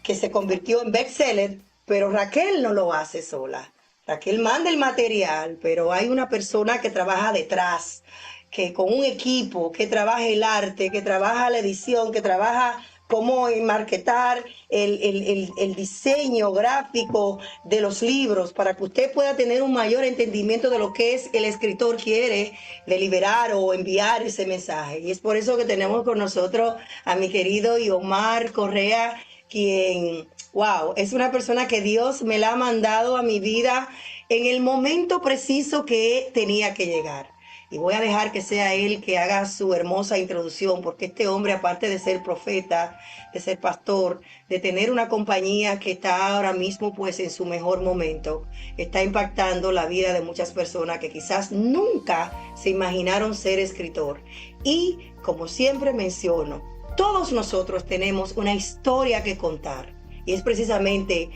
que se convirtió en bestseller, pero Raquel no lo hace sola. Raquel manda el material, pero hay una persona que trabaja detrás, que con un equipo, que trabaja el arte, que trabaja la edición, que trabaja cómo marketar el diseño gráfico de los libros, para que usted pueda tener un mayor entendimiento de lo que es el escritor quiere deliberar o enviar ese mensaje. Y es por eso que tenemos con nosotros a mi querido Omar Correa, quien, wow, es una persona que Dios me la ha mandado a mi vida en el momento preciso que tenía que llegar. Y voy a dejar que sea él que haga su hermosa introducción, porque este hombre, aparte de ser profeta, de ser pastor, de tener una compañía que está ahora mismo pues en su mejor momento, está impactando la vida de muchas personas que quizás nunca se imaginaron ser escritor. Y como siempre menciono, todos nosotros tenemos una historia que contar. Y es precisamente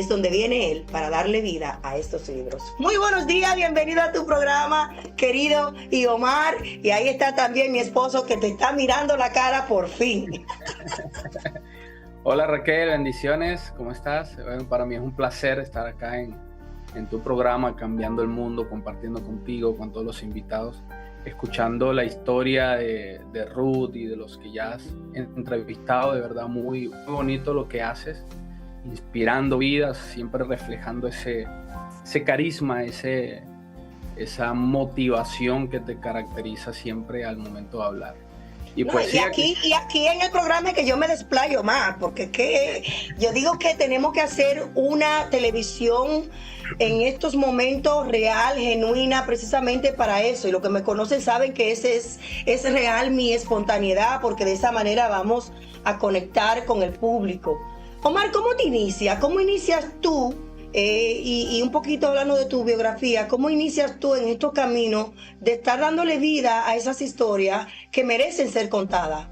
donde viene él para darle vida a estos libros. Muy buenos días, bienvenido a tu programa, querido Omar. Y ahí está también mi esposo que te está mirando la cara por fin. Hola Raquel, bendiciones, ¿cómo estás? Bueno, para mí es un placer estar acá en tu programa Cambiando el Mundo, compartiendo contigo, con todos los invitados, escuchando la historia de Ruth y de los que ya has entrevistado. De verdad muy bonito lo que haces, inspirando vidas, siempre reflejando ese carisma, esa motivación que te caracteriza siempre al momento de hablar. Y, pues, y aquí en el programa es que yo me desplayo más, porque yo digo que tenemos que hacer una televisión en estos momentos real, genuina, precisamente para eso. Y los que me conocen saben que es real mi espontaneidad, porque de esa manera vamos a conectar con el público. Omar, ¿cómo te inicia? ¿Cómo inicias tú? Y un poquito hablando de tu biografía, ¿cómo inicias tú en estos caminos de estar dándole vida a esas historias que merecen ser contadas?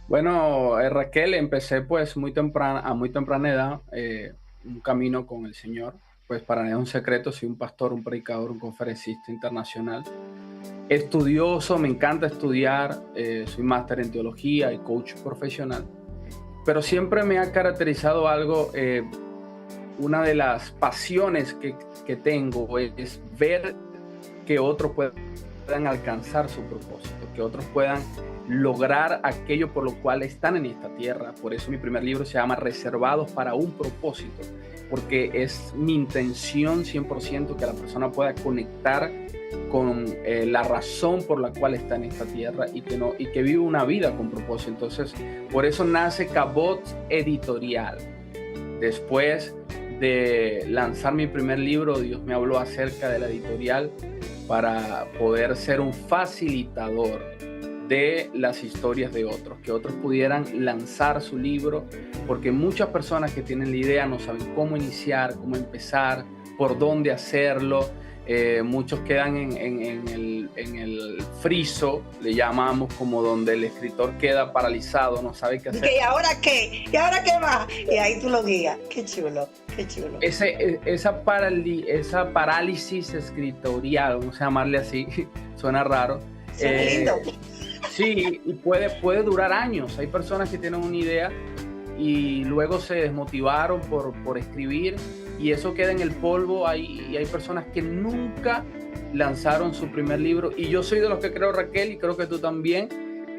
Bueno, Raquel, empecé pues a muy temprana edad un camino con el Señor. Pues para mí es un secreto, soy un pastor, un predicador, un conferencista internacional, estudioso, me encanta estudiar, soy máster en teología y coach profesional, pero siempre me ha caracterizado algo. Una de las pasiones que tengo es ver que otros puedan alcanzar su propósito, que otros puedan lograr aquello por lo cual están en esta tierra. Por eso mi primer libro se llama Reservados para un propósito, porque es mi intención 100% que la persona pueda conectar con la razón por la cual está en esta tierra y que vive una vida con propósito. Entonces, por eso nace Cabot Editorial. Después de lanzar mi primer libro, Dios me habló acerca de la editorial para poder ser un facilitador de las historias de otros, que otros pudieran lanzar su libro, porque muchas personas que tienen la idea no saben cómo iniciar, cómo empezar, por dónde hacerlo. Muchos quedan en el friso, le llamamos, como donde el escritor queda paralizado, no sabe qué hacer. ¿Y ahora qué? ¿Y ahora qué más? Y ahí tú lo guías. Qué chulo, qué chulo. Esa parálisis escritorial, vamos a llamarle así, suena raro. Suena lindo. Sí, y puede durar años. Hay personas que tienen una idea y luego se desmotivaron por escribir y eso queda en el polvo. Y hay personas que nunca lanzaron su primer libro, y yo soy de los que creo, Raquel, y creo que tú también,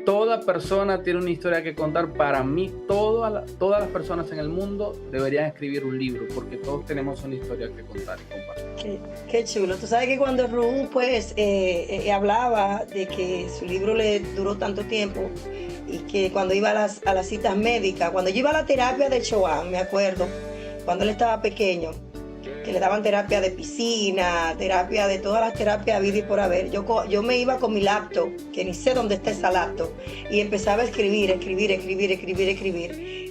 toda persona tiene una historia que contar. Para mí, todas las personas en el mundo deberían escribir un libro, porque todos tenemos una historia que contar y compartir. Qué chulo. Tú sabes que cuando Ru pues hablaba de que su libro le duró tanto tiempo, y que cuando iba a las citas médicas, cuando yo iba a la terapia de Choán, me acuerdo, cuando él estaba pequeño, que le daban terapia de piscina, terapia de todas las terapias habidas y por haber. Yo me iba con mi laptop, que ni sé dónde está esa laptop, y empezaba a escribir.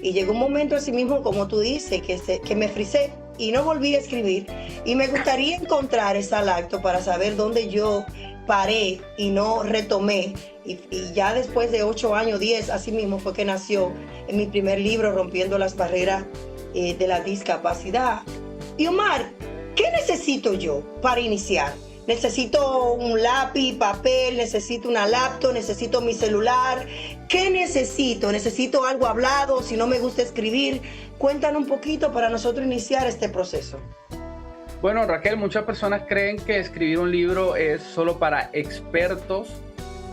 Y llegó un momento así mismo, como tú dices, que me frisé y no volví a escribir. Y me gustaría encontrar esa laptop para saber dónde yo paré y no retomé. Y ya después de 8 años, 10, así mismo fue que nació en mi primer libro, Rompiendo las Barreras de la Discapacidad. Y Omar, ¿qué necesito yo para iniciar? Necesito un lápiz, papel, necesito una laptop, necesito mi celular. ¿Qué necesito? ¿Necesito algo hablado? Si no me gusta escribir, cuéntanos un poquito para nosotros iniciar este proceso. Bueno, Raquel, muchas personas creen que escribir un libro es solo para expertos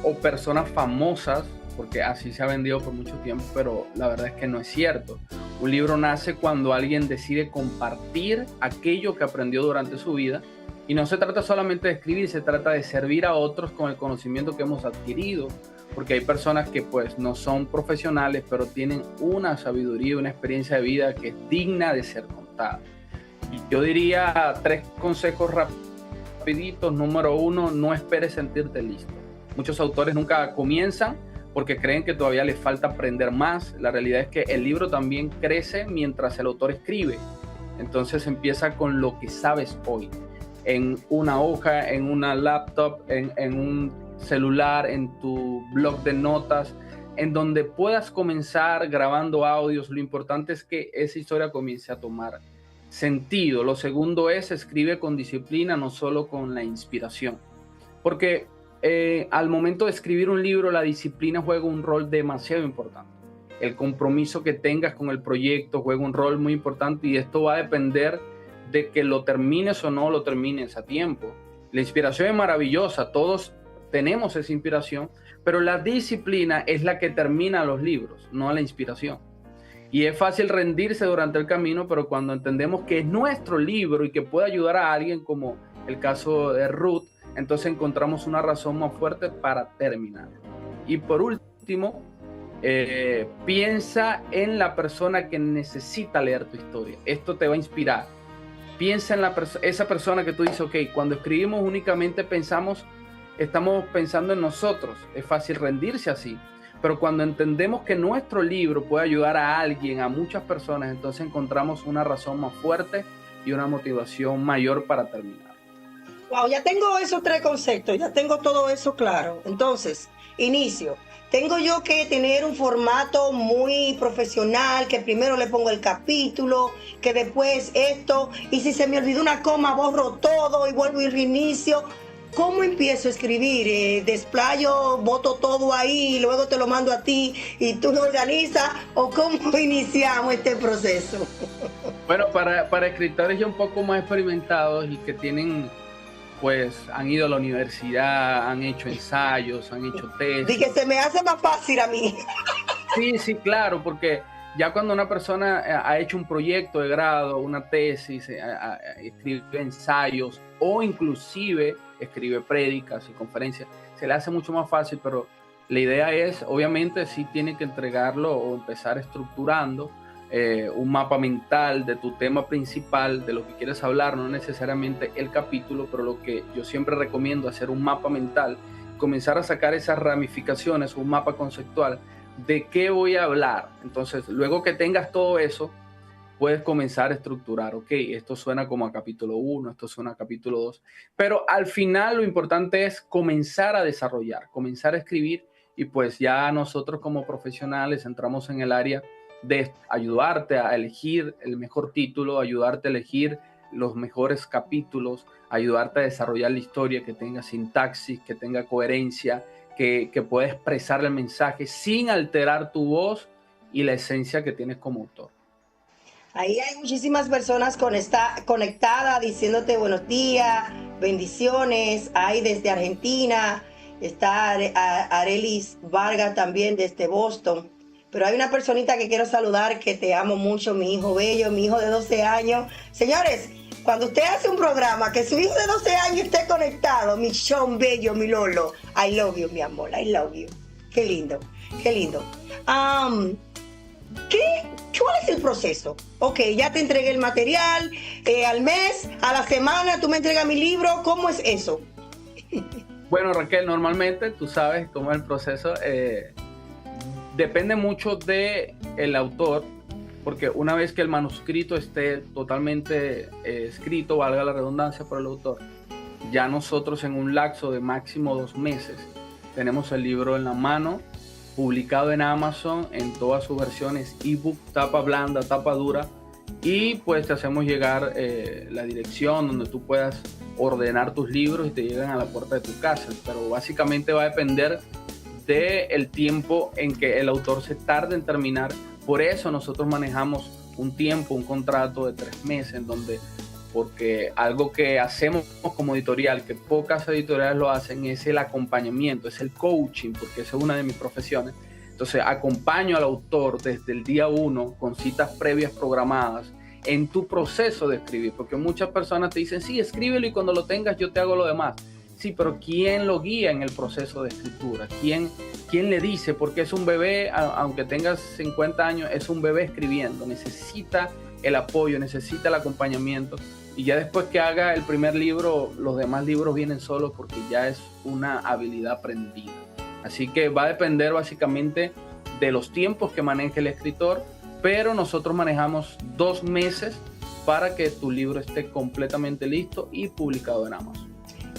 o personas famosas, porque así se ha vendido por mucho tiempo, pero la verdad es que no es cierto. Un libro nace cuando alguien decide compartir aquello que aprendió durante su vida, y no se trata solamente de escribir, se trata de servir a otros con el conocimiento que hemos adquirido, porque hay personas que pues no son profesionales, pero tienen una sabiduría, una experiencia de vida que es digna de ser contada. Y yo diría 3 consejos rapiditos. Número 1, no esperes sentirte listo. Muchos autores nunca comienzan porque creen que todavía les falta aprender más. La realidad es que el libro también crece mientras el autor escribe. Entonces empieza con lo que sabes hoy, en una hoja, en una laptop, en un celular, en tu blog de notas, en donde puedas comenzar grabando audios. Lo importante es que esa historia comience a tomar sentido. Lo segundo es escribe con disciplina, no solo con la inspiración, porque al momento de escribir un libro, la disciplina juega un rol demasiado importante. El compromiso que tengas con el proyecto juega un rol muy importante, y esto va a depender de que lo termines o no lo termines a tiempo. La inspiración es maravillosa, todos tenemos esa inspiración, pero la disciplina es la que termina los libros, no la inspiración. Y es fácil rendirse durante el camino, pero cuando entendemos que es nuestro libro y que puede ayudar a alguien, como el caso de Ruth, entonces encontramos una razón más fuerte para terminar. Y por último, piensa en la persona que necesita leer tu historia. Esto te va a inspirar. Piensa en esa persona que tú dices, ok, cuando escribimos únicamente estamos pensando en nosotros. Es fácil rendirse así. Pero cuando entendemos que nuestro libro puede ayudar a alguien, a muchas personas, entonces encontramos una razón más fuerte y una motivación mayor para terminar. Wow, ya tengo esos 3 conceptos, ya tengo todo eso claro. Entonces, inicio. Tengo yo que tener un formato muy profesional, que primero le pongo el capítulo, que después esto, y si se me olvidó una coma, borro todo y vuelvo y reinicio. ¿Cómo empiezo a escribir? ¿Desplayo, boto todo ahí y luego te lo mando a ti y tú lo organizas? ¿O cómo iniciamos este proceso? Bueno, para escritores ya un poco más experimentados y que han ido a la universidad, han hecho ensayos, han hecho tesis. Y que se me hace más fácil a mí. Sí, claro, porque ya cuando una persona ha hecho un proyecto de grado, una tesis, escribe ensayos o inclusive escribe prédicas y conferencias, se le hace mucho más fácil, pero la idea es, obviamente, sí tiene que entregarlo o empezar estructurando un mapa mental de tu tema principal, de lo que quieres hablar, no necesariamente el capítulo, pero lo que yo siempre recomiendo es hacer un mapa mental, comenzar a sacar esas ramificaciones, un mapa conceptual de qué voy a hablar. Entonces, luego que tengas todo eso, puedes comenzar a estructurar, ok, esto suena como a capítulo 1, esto suena a capítulo 2, pero al final lo importante es comenzar a desarrollar, comenzar a escribir, y pues ya nosotros como profesionales entramos en el área de ayudarte a elegir el mejor título, ayudarte a elegir los mejores capítulos, ayudarte a desarrollar la historia, que tenga sintaxis, que tenga coherencia, que pueda expresar el mensaje sin alterar tu voz y la esencia que tienes como autor. Ahí hay muchísimas personas conectadas diciéndote buenos días, bendiciones. Hay desde Argentina, está Arelis Vargas también desde Boston. Pero hay una personita que quiero saludar, que te amo mucho, mi hijo bello, mi hijo de 12 años. Señores, cuando usted hace un programa, que su hijo de 12 años esté conectado, mi Sean bello, mi Lolo, I love you, mi amor, I love you. Qué lindo, qué lindo. ¿Cuál es el proceso? Ok, ya te entregué el material, al mes, a la semana, tú me entregas mi libro, ¿cómo es eso? Bueno, Raquel, normalmente tú sabes cómo es el proceso. Depende mucho del autor, porque una vez que el manuscrito esté totalmente escrito, valga la redundancia, por el autor, ya nosotros en un lapso de máximo 2 meses tenemos el libro en la mano, publicado en Amazon en todas sus versiones, ebook, tapa blanda, tapa dura, y pues te hacemos llegar la dirección donde tú puedas ordenar tus libros y te llegan a la puerta de tu casa. Pero básicamente va a depender del tiempo en que el autor se tarde en terminar. Por eso nosotros manejamos un tiempo, un contrato de 3 meses, en donde, porque algo que hacemos como editorial, que pocas editoriales lo hacen, es el acompañamiento, es el coaching, porque esa es una de mis profesiones. Entonces acompaño al autor desde el día 1 con citas previas programadas en tu proceso de escribir, porque muchas personas te dicen, sí, escríbelo y cuando lo tengas yo te hago lo demás. Sí, pero ¿quién lo guía en el proceso de escritura? ¿Quién le dice? Porque es un bebé, aunque tengas 50 años, es un bebé escribiendo. Necesita el apoyo, necesita el acompañamiento. Y ya después que haga el primer libro, los demás libros vienen solos porque ya es una habilidad aprendida. Así que va a depender básicamente de los tiempos que maneje el escritor, pero nosotros manejamos 2 meses para que tu libro esté completamente listo y publicado en Amazon.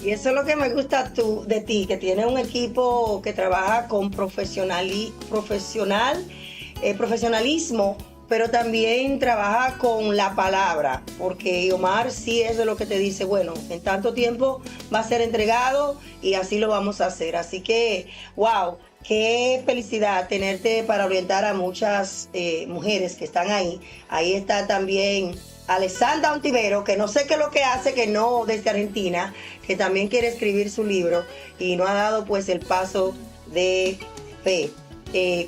Y eso es lo que me gusta de ti, que tienes un equipo que trabaja con profesionalismo, pero también trabaja con la palabra, porque Omar sí es de lo que te dice, bueno, en tanto tiempo va a ser entregado y así lo vamos a hacer. Así que, wow, qué felicidad tenerte para orientar a muchas mujeres que están ahí. Ahí está también Alessandra Ontivero, que no sé qué es lo que hace, que no, desde Argentina, que también quiere escribir su libro y no ha dado pues el paso de fe.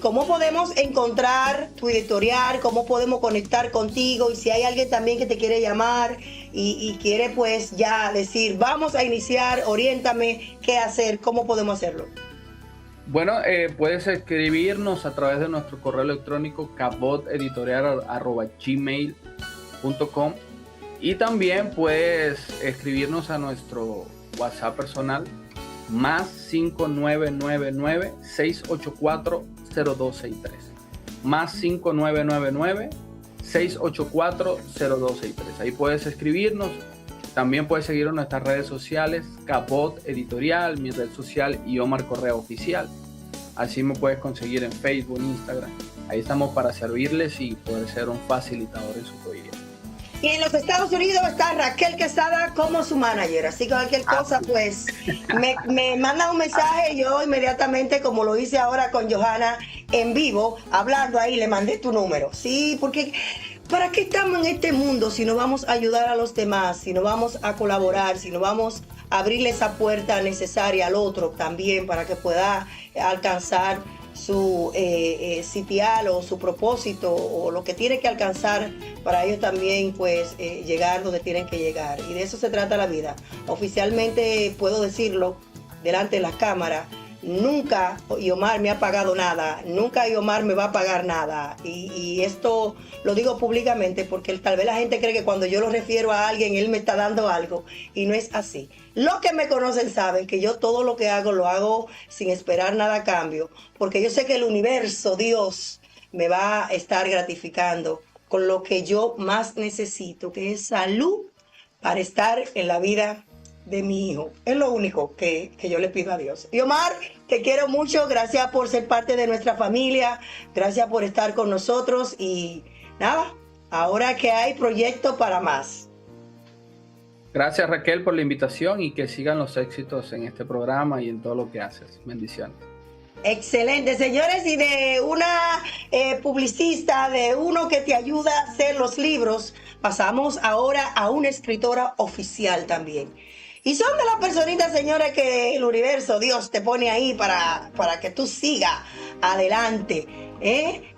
¿Cómo podemos encontrar tu editorial? ¿Cómo podemos conectar contigo? Y si hay alguien también que te quiere llamar y quiere pues ya decir, vamos a iniciar, oriéntame, qué hacer, ¿cómo podemos hacerlo? Bueno, puedes escribirnos a través de nuestro correo electrónico caboteditorial@gmail.com y también puedes escribirnos a nuestro WhatsApp personal más 5999-684-0263 más 5999-684-0263. Ahí puedes escribirnos. También puedes seguirnos en nuestras redes sociales, Cabot Editorial, mi red social, y Omar Correa Oficial. Así me puedes conseguir en Facebook, Instagram. Ahí estamos para servirles y poder ser un facilitador en su proyecto. Y en los Estados Unidos está Raquel Quesada como su manager. Así que cualquier cosa, pues, me manda un mensaje y yo inmediatamente, como lo hice ahora con Johanna en vivo, hablando ahí, le mandé tu número. Sí, porque ¿para qué estamos en este mundo si no vamos a ayudar a los demás, si no vamos a colaborar, si no vamos a abrirle esa puerta necesaria al otro también para que pueda alcanzar su sitial o su propósito o lo que tiene que alcanzar para ellos también pues llegar donde tienen que llegar? Y de eso se trata la vida. Oficialmente puedo decirlo delante de las cámaras, nunca Omar me ha pagado nada, nunca Omar me va a pagar nada, y esto lo digo públicamente porque tal vez la gente cree que cuando yo lo refiero a alguien él me está dando algo, y no es así. Los que me conocen saben que yo todo lo que hago lo hago sin esperar nada a cambio, porque yo sé que el universo, Dios, me va a estar gratificando con lo que yo más necesito, que es salud para estar en la vida de mi hijo. Es lo único que yo le pido a Dios. Y Omar, te quiero mucho, gracias por ser parte de nuestra familia, gracias por estar con nosotros y nada, ahora que hay proyecto para más. Gracias, Raquel, por la invitación y que sigan los éxitos en este programa y en todo lo que haces. Bendiciones. Excelente, señores, y de una publicista, de uno que te ayuda a hacer los libros, pasamos ahora a una escritora oficial también. Y son de las personitas, señores, que el universo, Dios, te pone ahí para que tú sigas adelante.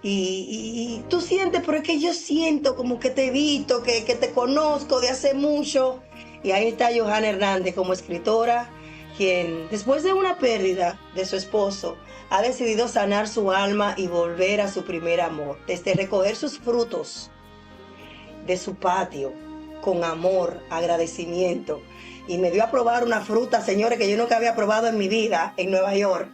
Y tú sientes, pero es que yo siento como que te he visto, que te conozco de hace mucho. Y ahí está Johanna Hernández como escritora, quien después de una pérdida de su esposo, ha decidido sanar su alma y volver a su primer amor, desde recoger sus frutos de su patio con amor, agradecimiento. Y me dio a probar una fruta, señores, que yo nunca había probado en mi vida en Nueva York,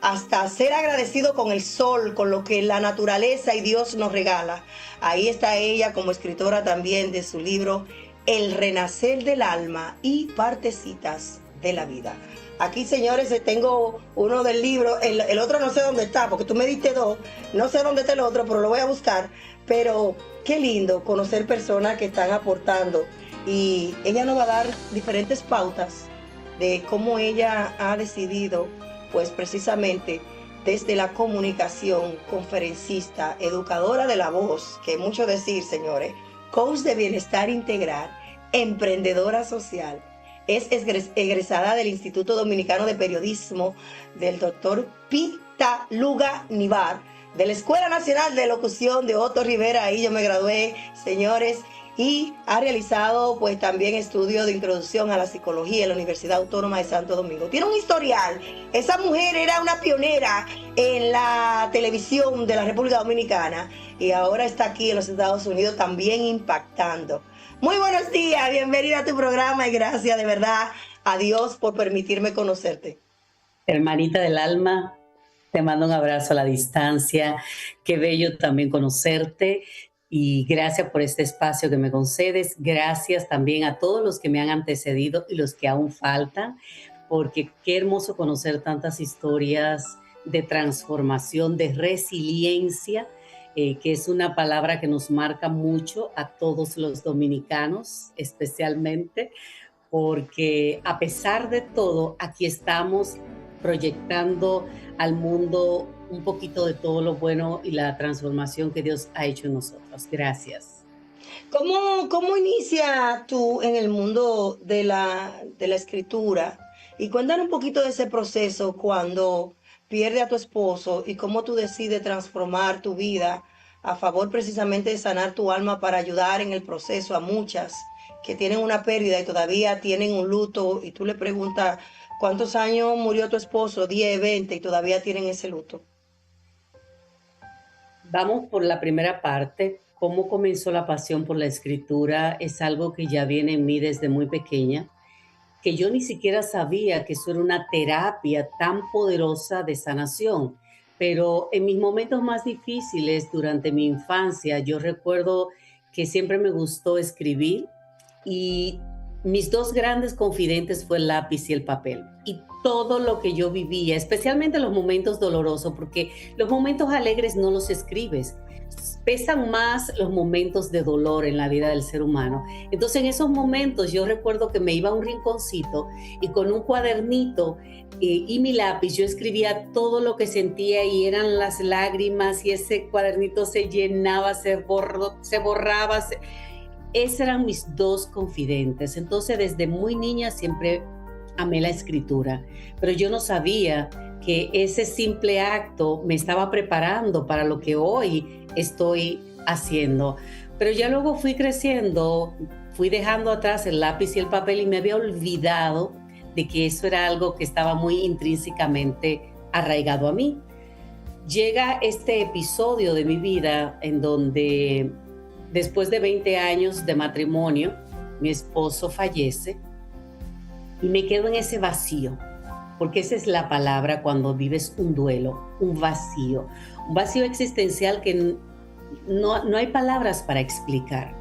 hasta ser agradecido con el sol, con lo que la naturaleza y Dios nos regala. Ahí está ella como escritora también de su libro El Renacer del Alma y Partecitas de la Vida. Aquí, señores, tengo uno del libro, el otro no sé dónde está, porque tú me diste dos, no sé dónde está el otro, pero lo voy a buscar. Pero qué lindo conocer personas que están aportando, y ella nos va a dar diferentes pautas de cómo ella ha decidido, pues precisamente desde la comunicación, conferencista, educadora de la voz, que es mucho decir, señores, coach de bienestar integral, emprendedora social. Es egresada del Instituto Dominicano de Periodismo del doctor Pita Luga Nivar, de la Escuela Nacional de Locución de Otto Rivera. Ahí yo me gradué, señores, y ha realizado pues también estudios de introducción a la psicología en la Universidad Autónoma de Santo Domingo. Tiene un historial. Esa mujer era una pionera en la televisión de la República Dominicana y ahora está aquí en los Estados Unidos también impactando. Muy buenos días, bienvenida a tu programa y gracias de verdad a Dios por permitirme conocerte. Hermanita del alma, te mando un abrazo a la distancia. Qué bello también conocerte y gracias por este espacio que me concedes. Gracias también a todos los que me han antecedido y los que aún faltan, porque qué hermoso conocer tantas historias de transformación, de resiliencia, que es una palabra que nos marca mucho a todos los dominicanos, especialmente, porque a pesar de todo, aquí estamos proyectando al mundo un poquito de todo lo bueno y la transformación que Dios ha hecho en nosotros. Gracias. ¿Cómo inicia tú en el mundo de la escritura? Y cuéntanos un poquito de ese proceso cuando pierde a tu esposo y cómo tú decides transformar tu vida a favor precisamente de sanar tu alma para ayudar en el proceso a muchas que tienen una pérdida y todavía tienen un luto, y tú le preguntas ¿cuántos años murió tu esposo? 10, 20 y todavía tienen ese luto. Vamos por la primera parte. ¿Cómo comenzó la pasión por la escritura? Es algo que ya viene en mí desde muy pequeña, que yo ni siquiera sabía que eso era una terapia tan poderosa de sanación. Pero en mis momentos más difíciles durante mi infancia, yo recuerdo que siempre me gustó escribir y mis dos grandes confidentes fue el lápiz y el papel. Y todo lo que yo vivía, especialmente los momentos dolorosos, porque los momentos alegres no los escribes. Pesan más los momentos de dolor en la vida del ser humano. Entonces en esos momentos yo recuerdo que me iba a un rinconcito y con un cuadernito y mi lápiz yo escribía todo lo que sentía y eran las lágrimas y ese cuadernito se llenaba, se borraba. Esos eran mis dos confidentes. Entonces desde muy niña siempre amé la escritura, pero yo no sabía que ese simple acto me estaba preparando para lo que hoy estoy haciendo. Pero ya luego fui creciendo, fui dejando atrás el lápiz y el papel y me había olvidado de que eso era algo que estaba muy intrínsecamente arraigado a mí. Llega este episodio de mi vida en donde después de 20 años de matrimonio, mi esposo fallece y me quedo en ese vacío. Porque esa es la palabra cuando vives un duelo, un vacío existencial que no hay palabras para explicar.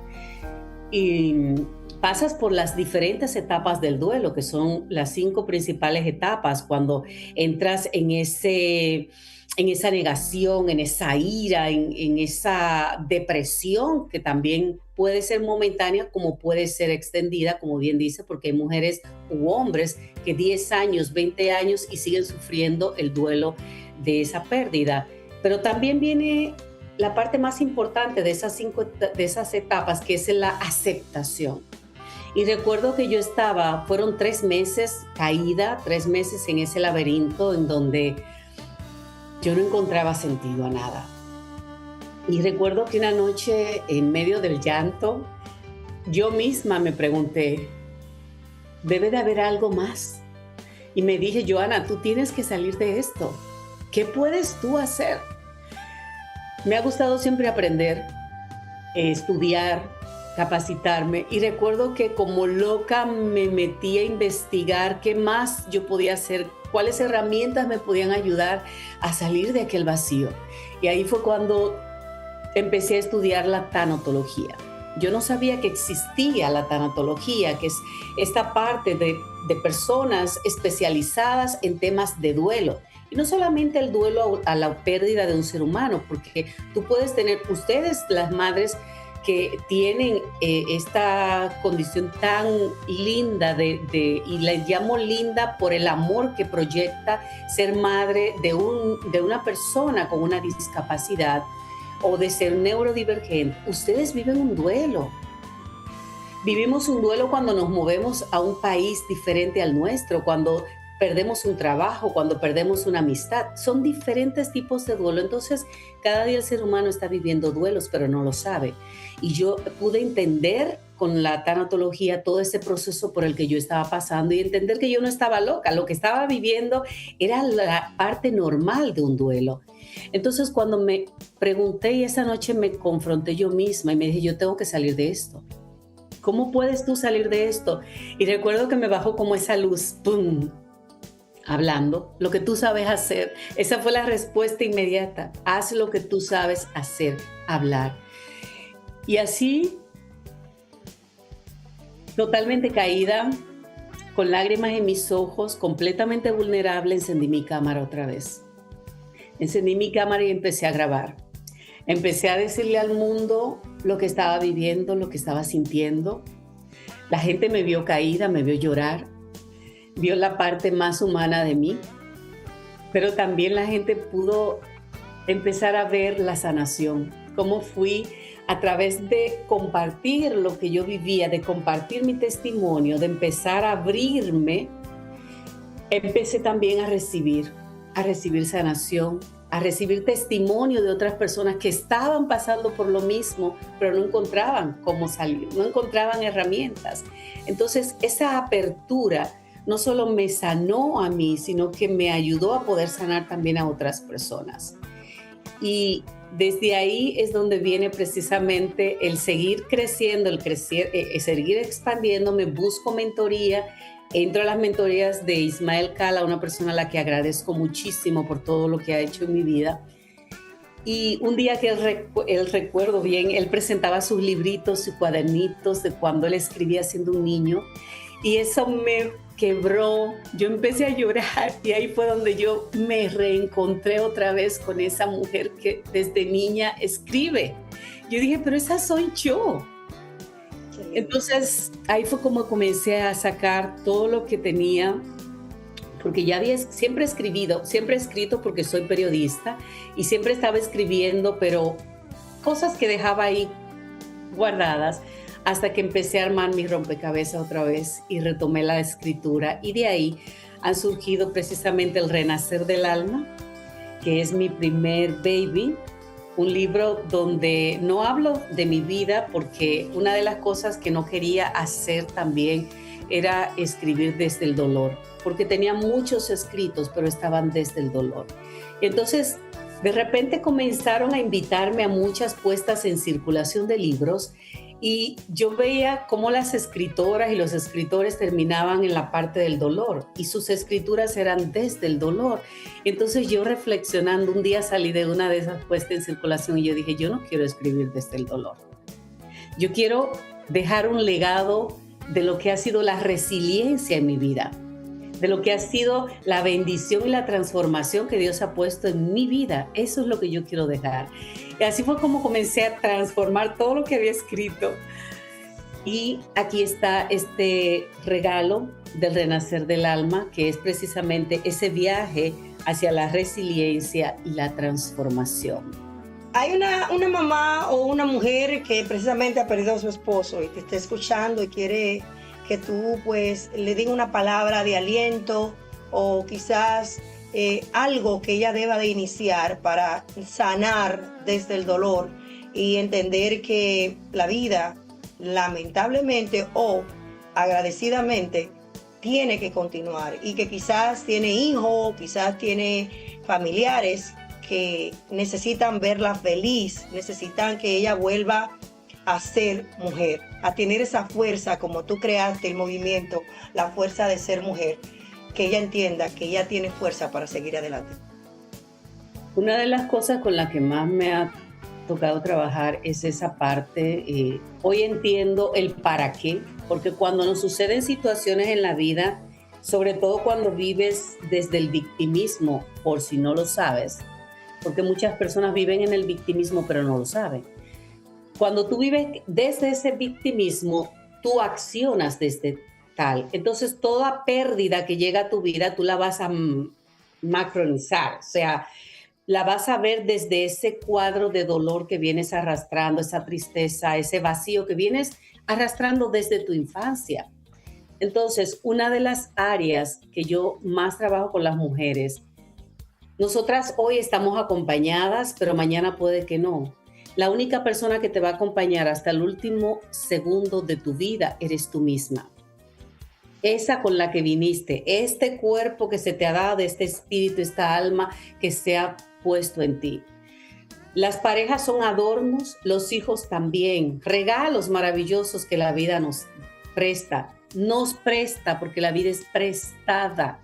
Y pasas por las diferentes etapas del duelo, que son las 5 principales etapas, cuando entras en esa negación, en esa ira, en esa depresión que también puede ser momentánea como puede ser extendida, como bien dice, porque hay mujeres u hombres que 10 años, 20 años y siguen sufriendo el duelo de esa pérdida. Pero también viene la parte más importante de esas etapas, que es la aceptación. Y recuerdo que fueron 3 meses caída, 3 meses en ese laberinto en donde yo no encontraba sentido a nada. Y recuerdo que una noche, en medio del llanto, yo misma me pregunté, ¿debe de haber algo más? Y me dije, Joana, tú tienes que salir de esto. ¿Qué puedes tú hacer? Me ha gustado siempre aprender, estudiar, capacitarme, y recuerdo que como loca me metí a investigar qué más yo podía hacer, cuáles herramientas me podían ayudar a salir de aquel vacío. Y ahí fue cuando empecé a estudiar la tanatología. Yo no sabía que existía la tanatología, que es esta parte de personas especializadas en temas de duelo. Y no solamente el duelo a la pérdida de un ser humano, porque tú puedes tener, ustedes las madres que tienen esta condición tan linda y les llamo linda por el amor que proyecta ser madre de una persona con una discapacidad o de ser neurodivergente. Ustedes viven un duelo. Vivimos un duelo cuando nos movemos a un país diferente al nuestro, cuando perdemos un trabajo, cuando perdemos una amistad. Son diferentes tipos de duelo. Entonces, cada día el ser humano está viviendo duelos, pero no lo sabe. Y yo pude entender con la tanatología todo ese proceso por el que yo estaba pasando y entender que yo no estaba loca. Lo que estaba viviendo era la parte normal de un duelo. Entonces, cuando me pregunté y esa noche me confronté yo misma y me dije, yo tengo que salir de esto. ¿Cómo puedes tú salir de esto? Y recuerdo que me bajó como esa luz, ¡pum!, hablando, lo que tú sabes hacer. Esa fue la respuesta inmediata. Haz lo que tú sabes hacer, hablar. Y así, totalmente caída, con lágrimas en mis ojos, completamente vulnerable, encendí mi cámara otra vez. Encendí mi cámara y empecé a grabar. Empecé a decirle al mundo lo que estaba viviendo, lo que estaba sintiendo. La gente me vio caída, me vio llorar, vio la parte más humana de mí, pero también la gente pudo empezar a ver la sanación, cómo fui a través de compartir lo que yo vivía, de compartir mi testimonio, de empezar a abrirme, empecé también a recibir sanación, a recibir testimonio de otras personas que estaban pasando por lo mismo, pero no encontraban cómo salir, no encontraban herramientas. Entonces, esa apertura no solo me sanó a mí, sino que me ayudó a poder sanar también a otras personas. Y desde ahí es donde viene precisamente el seguir creciendo, seguir expandiéndome, busco mentoría, entro a las mentorías de Ismael Cala, una persona a la que agradezco muchísimo por todo lo que ha hecho en mi vida. Y un día que él recuerdo bien, él presentaba sus libritos, sus cuadernitos de cuando él escribía siendo un niño, y eso me quebró. Yo empecé a llorar y ahí fue donde yo me reencontré otra vez con esa mujer que desde niña escribe. Yo dije, pero esa soy yo. Entonces ahí fue como comencé a sacar todo lo que tenía, porque ya siempre he escrito porque soy periodista y siempre estaba escribiendo, pero cosas que dejaba ahí guardadas, hasta que empecé a armar mi rompecabezas otra vez y retomé la escritura. Y de ahí han surgido precisamente El Renacer del Alma, que es mi primer baby, un libro donde no hablo de mi vida, porque una de las cosas que no quería hacer también era escribir desde el dolor, porque tenía muchos escritos, pero estaban desde el dolor. Entonces, de repente comenzaron a invitarme a muchas puestas en circulación de libros, y yo veía cómo las escritoras y los escritores terminaban en la parte del dolor y sus escrituras eran desde el dolor. Entonces yo reflexionando, un día salí de una de esas puestas en circulación y yo dije, yo no quiero escribir desde el dolor. Yo quiero dejar un legado de lo que ha sido la resiliencia en mi vida, de lo que ha sido la bendición y la transformación que Dios ha puesto en mi vida. Eso es lo que yo quiero dejar. Y así fue como comencé a transformar todo lo que había escrito. Y aquí está este regalo del Renacer del Alma, que es precisamente ese viaje hacia la resiliencia y la transformación. Hay una mamá o una mujer que precisamente ha perdido a su esposo y te está escuchando y quiere que tú pues le digas una palabra de aliento o quizás algo que ella deba de iniciar para sanar desde el dolor y entender que la vida, lamentablemente o agradecidamente, tiene que continuar y que quizás tiene hijos, quizás tiene familiares que necesitan verla feliz, necesitan que ella vuelva a ser mujer, a tener esa fuerza como tú creaste el movimiento, la fuerza de ser mujer, que ella entienda que ella tiene fuerza para seguir adelante. Una de las cosas con las que más me ha tocado trabajar es esa parte. Hoy entiendo el para qué, porque cuando nos suceden situaciones en la vida, sobre todo cuando vives desde el victimismo, por si no lo sabes, porque muchas personas viven en el victimismo pero no lo saben. Cuando tú vives desde ese victimismo, tú accionas desde tal. Entonces, toda pérdida que llega a tu vida, tú la vas a macronizar, o sea, la vas a ver desde ese cuadro de dolor que vienes arrastrando, esa tristeza, ese vacío que vienes arrastrando desde tu infancia. Entonces, una de las áreas que yo más trabajo con las mujeres, nosotras hoy estamos acompañadas, pero mañana puede que no. La única persona que te va a acompañar hasta el último segundo de tu vida eres tú misma. Esa con la que viniste, este cuerpo que se te ha dado, este espíritu, esta alma que se ha puesto en ti. Las parejas son adornos, los hijos también, regalos maravillosos que la vida nos presta porque la vida es prestada.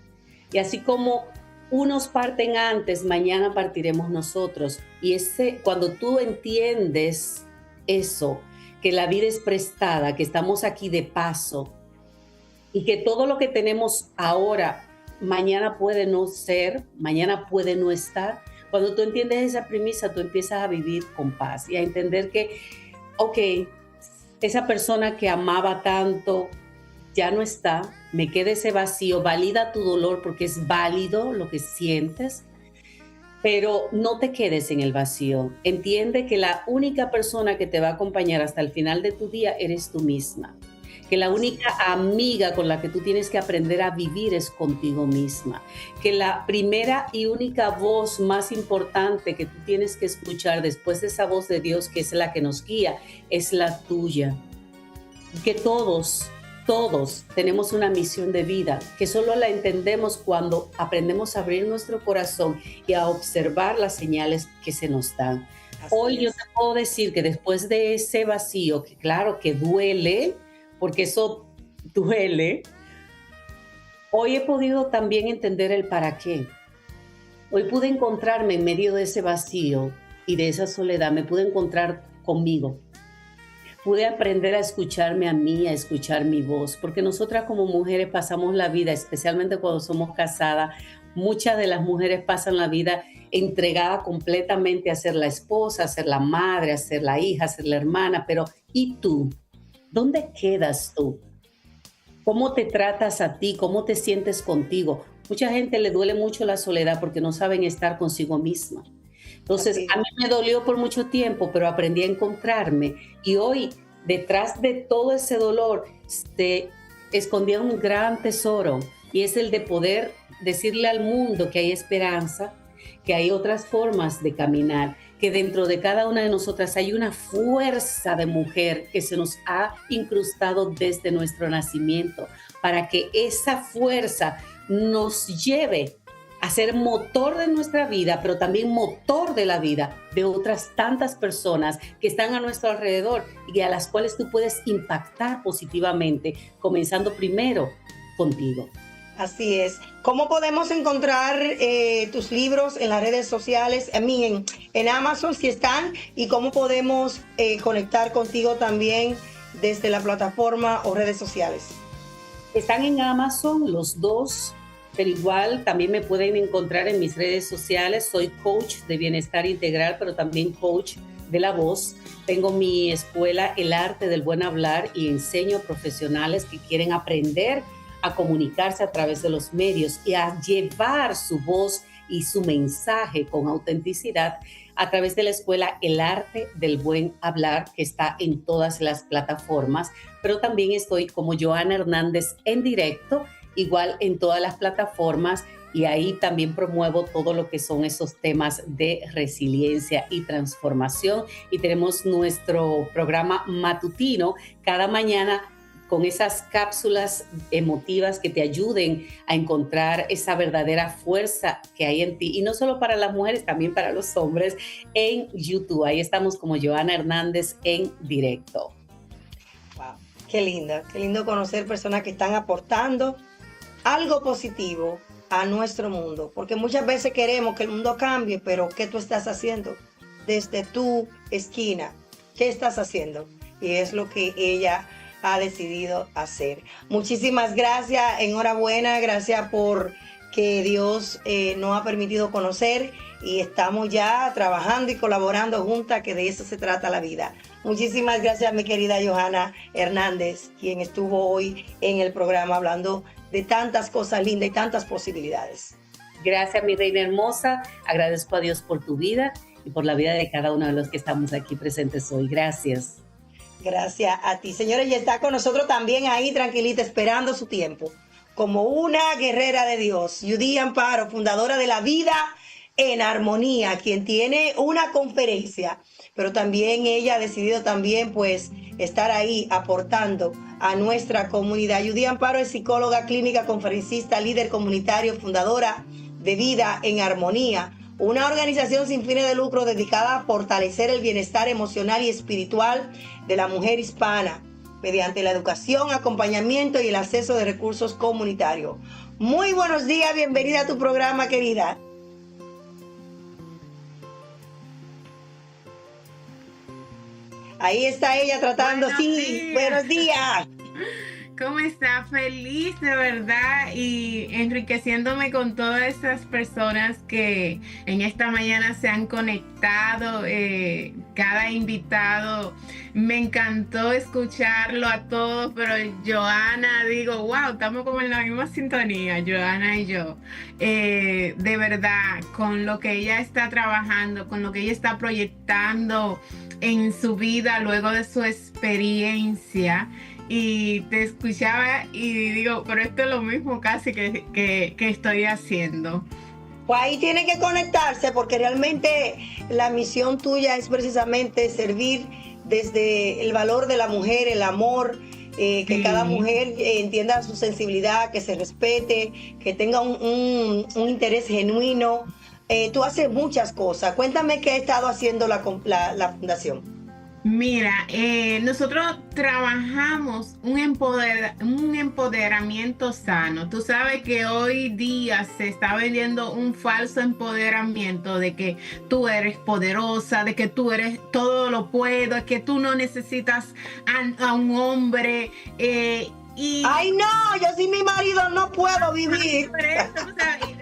Y así como unos parten antes, mañana partiremos nosotros. Y cuando tú entiendes eso, que la vida es prestada, que estamos aquí de paso y que todo lo que tenemos ahora, mañana puede no ser, mañana puede no estar. Cuando tú entiendes esa premisa, tú empiezas a vivir con paz y a entender que, ok, esa persona que amaba tanto ya no está, me queda ese vacío, valida tu dolor porque es válido lo que sientes, pero no te quedes en el vacío. Entiende que la única persona que te va a acompañar hasta el final de tu día eres tú misma, que la única amiga con la que tú tienes que aprender a vivir es contigo misma, que la primera y única voz más importante que tú tienes que escuchar después de esa voz de Dios, que es la que nos guía, es la tuya, que todos tenemos una misión de vida, que solo la entendemos cuando aprendemos a abrir nuestro corazón y a observar las señales que se nos dan. Hoy yo te puedo decir que después de ese vacío, que claro que duele, porque eso duele, hoy he podido también entender el para qué. Hoy pude encontrarme en medio de ese vacío y de esa soledad, me pude encontrar conmigo. Pude aprender a escucharme a mí, a escuchar mi voz, porque nosotras como mujeres pasamos la vida, especialmente cuando somos casadas, muchas de las mujeres pasan la vida entregada completamente a ser la esposa, a ser la madre, a ser la hija, a ser la hermana, pero ¿y tú? ¿Dónde quedas tú? ¿Cómo te tratas a ti? ¿Cómo te sientes contigo? Mucha gente le duele mucho la soledad porque no saben estar consigo misma. Entonces, a mí me dolió por mucho tiempo, pero aprendí a encontrarme. Y hoy, detrás de todo ese dolor, se escondía un gran tesoro. Y es el de poder decirle al mundo que hay esperanza, que hay otras formas de caminar, que dentro de cada una de nosotras hay una fuerza de mujer que se nos ha incrustado desde nuestro nacimiento, para que esa fuerza nos lleve a ser motor de nuestra vida, pero también motor de la vida de otras tantas personas que están a nuestro alrededor y a las cuales tú puedes impactar positivamente, comenzando primero contigo. Así es. ¿Cómo podemos encontrar tus libros en las redes sociales? En Amazon si están, y cómo podemos conectar contigo también desde la plataforma o redes sociales. Están en Amazon los dos, pero igual también me pueden encontrar en mis redes sociales. Soy coach de bienestar integral, pero también coach de la voz. Tengo mi escuela El Arte del Buen Hablar y enseño a profesionales que quieren aprender a comunicarse a través de los medios y a llevar su voz y su mensaje con autenticidad a través de la escuela El Arte del Buen Hablar, que está en todas las plataformas, pero también estoy como Johanna Hernández en directo, igual en todas las plataformas, y ahí también promuevo todo lo que son esos temas de resiliencia y transformación. Y tenemos nuestro programa matutino cada mañana con esas cápsulas emotivas que te ayuden a encontrar esa verdadera fuerza que hay en ti. Y no solo para las mujeres, también para los hombres en YouTube. Ahí estamos como Johanna Hernández en directo. Wow, qué lindo conocer personas que están aportando algo positivo a nuestro mundo, porque muchas veces queremos que el mundo cambie, pero ¿qué tú estás haciendo? Desde tu esquina, ¿qué estás haciendo? Y es lo que ella ha decidido hacer. Muchísimas gracias, enhorabuena, gracias por que Dios nos ha permitido conocer y estamos ya trabajando y colaborando juntas, que de eso se trata la vida. Muchísimas gracias, mi querida Johanna Hernández, quien estuvo hoy en el programa hablando de tantas cosas lindas y tantas posibilidades. Gracias, mi reina hermosa. Agradezco a Dios por tu vida y por la vida de cada uno de los que estamos aquí presentes hoy. Gracias. Gracias a ti. Señores, y está con nosotros también ahí, tranquilita, esperando su tiempo. Como una guerrera de Dios, Judy Amparo, fundadora de La Vida en Armonía, quien tiene una conferencia, pero también ella ha decidido también pues estar ahí aportando a nuestra comunidad. Judy Amparo es psicóloga clínica, conferencista, líder comunitario, fundadora de Vida en Armonía, una organización sin fines de lucro dedicada a fortalecer el bienestar emocional y espiritual de la mujer hispana mediante la educación, acompañamiento y el acceso de recursos comunitarios. Muy buenos días, bienvenida a tu programa, querida. Ahí está ella tratando, buenos días. ¿Cómo está? Feliz de verdad y enriqueciéndome con todas esas personas que en esta mañana se han conectado, cada invitado. Me encantó escucharlo a todos, pero Johanna, digo, wow, estamos como en la misma sintonía, Johanna y yo. De verdad, con lo que ella está trabajando, con lo que ella está proyectando en su vida luego de su experiencia. Y te escuchaba y digo, pero esto es lo mismo casi que estoy haciendo. Pues ahí tiene que conectarse, porque realmente la misión tuya es precisamente servir desde el valor de la mujer, el amor, que cada mujer entienda su sensibilidad, que se respete, que tenga un interés genuino. Tú haces muchas cosas. Cuéntame qué ha estado haciendo la fundación. Mira, nosotros trabajamos un empoderamiento sano. Tú sabes que hoy día se está vendiendo un falso empoderamiento de que tú eres poderosa, de que tú eres todo lo puedo, que tú no necesitas a un hombre. Ay, no, yo sin mi marido no puedo vivir.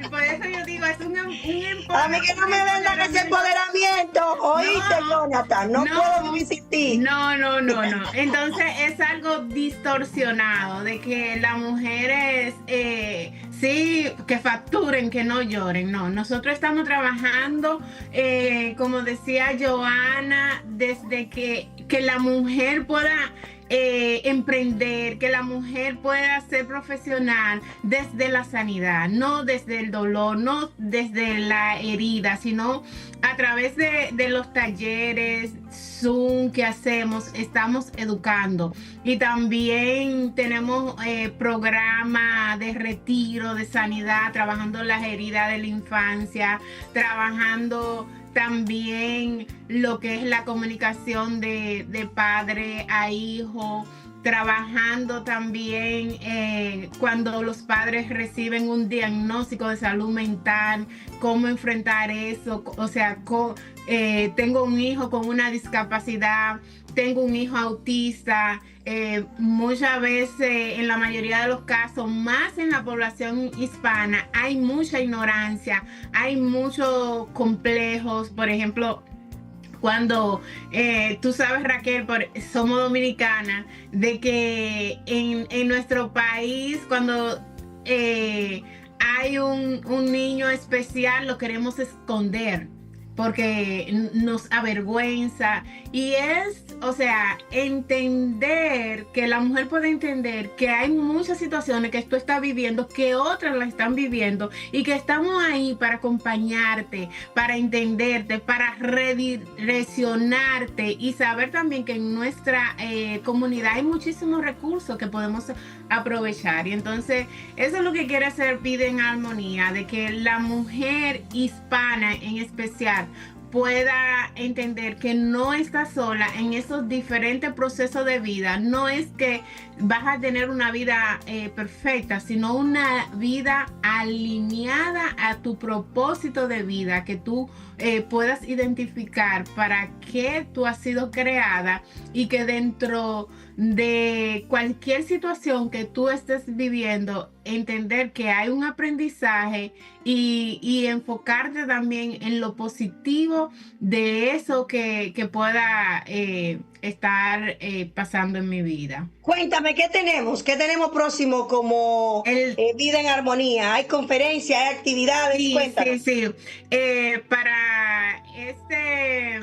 Por eso yo digo, es un empoderamiento. A mí que no me vendan ese empoderamiento. Oíste, Jonathan, no puedo vivir sin ti. No. Entonces es algo distorsionado de que las mujeres sí, que facturen, que no lloren. No, nosotros estamos trabajando, como decía Johanna, desde que la mujer pueda emprender, que la mujer pueda ser profesional desde la sanidad, no desde el dolor, no desde la herida, sino a través de los talleres Zoom que hacemos, estamos educando. Y también tenemos programa de retiro, de sanidad, trabajando las heridas de la infancia, trabajando también lo que es la comunicación de padre a hijo, trabajando también cuando los padres reciben un diagnóstico de salud mental, cómo enfrentar eso. O sea, tengo un hijo con una discapacidad, tengo un hijo autista. Muchas veces, en la mayoría de los casos, más en la población hispana, hay mucha ignorancia, hay muchos complejos. Por ejemplo, cuando tú sabes, Raquel, somos dominicanas, de que en nuestro país, cuando hay un niño especial, lo queremos esconder porque nos avergüenza. Y es, o sea, entender que la mujer puede entender que hay muchas situaciones que tú estás viviendo, que otras las están viviendo, y que estamos ahí para acompañarte, para entenderte, para redireccionarte, y saber también que en nuestra comunidad hay muchísimos recursos que podemos aprovechar. Y entonces eso es lo que quiere hacer Vida en Armonía, de que la mujer hispana en especial pueda entender que no está sola en esos diferentes procesos de vida. No es que vas a tener una vida perfecta, sino una vida alineada a tu propósito de vida, que tú puedas identificar para qué tú has sido creada, y que dentro de cualquier situación que tú estés viviendo, entender que hay un aprendizaje y enfocarte también en lo positivo de eso que pueda estar pasando en mi vida. Cuéntame, ¿qué tenemos? ¿Qué tenemos próximo como Vida en Armonía? ¿Hay conferencias, hay actividades? Sí, Cuéntanos. sí. Para este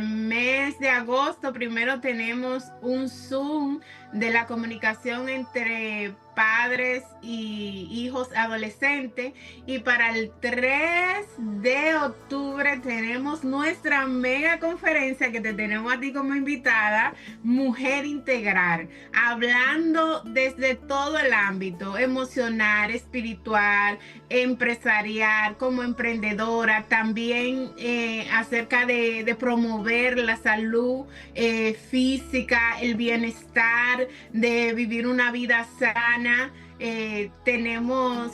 mes de agosto, primero tenemos un Zoom de la comunicación entre padres y hijos adolescentes, y para el 3 de octubre tenemos nuestra mega conferencia que te tenemos a ti como invitada, Mujer Integral, hablando desde todo el ámbito emocional, espiritual, empresarial, como emprendedora, también acerca de promover la salud física, el bienestar, de vivir una vida sana. Tenemos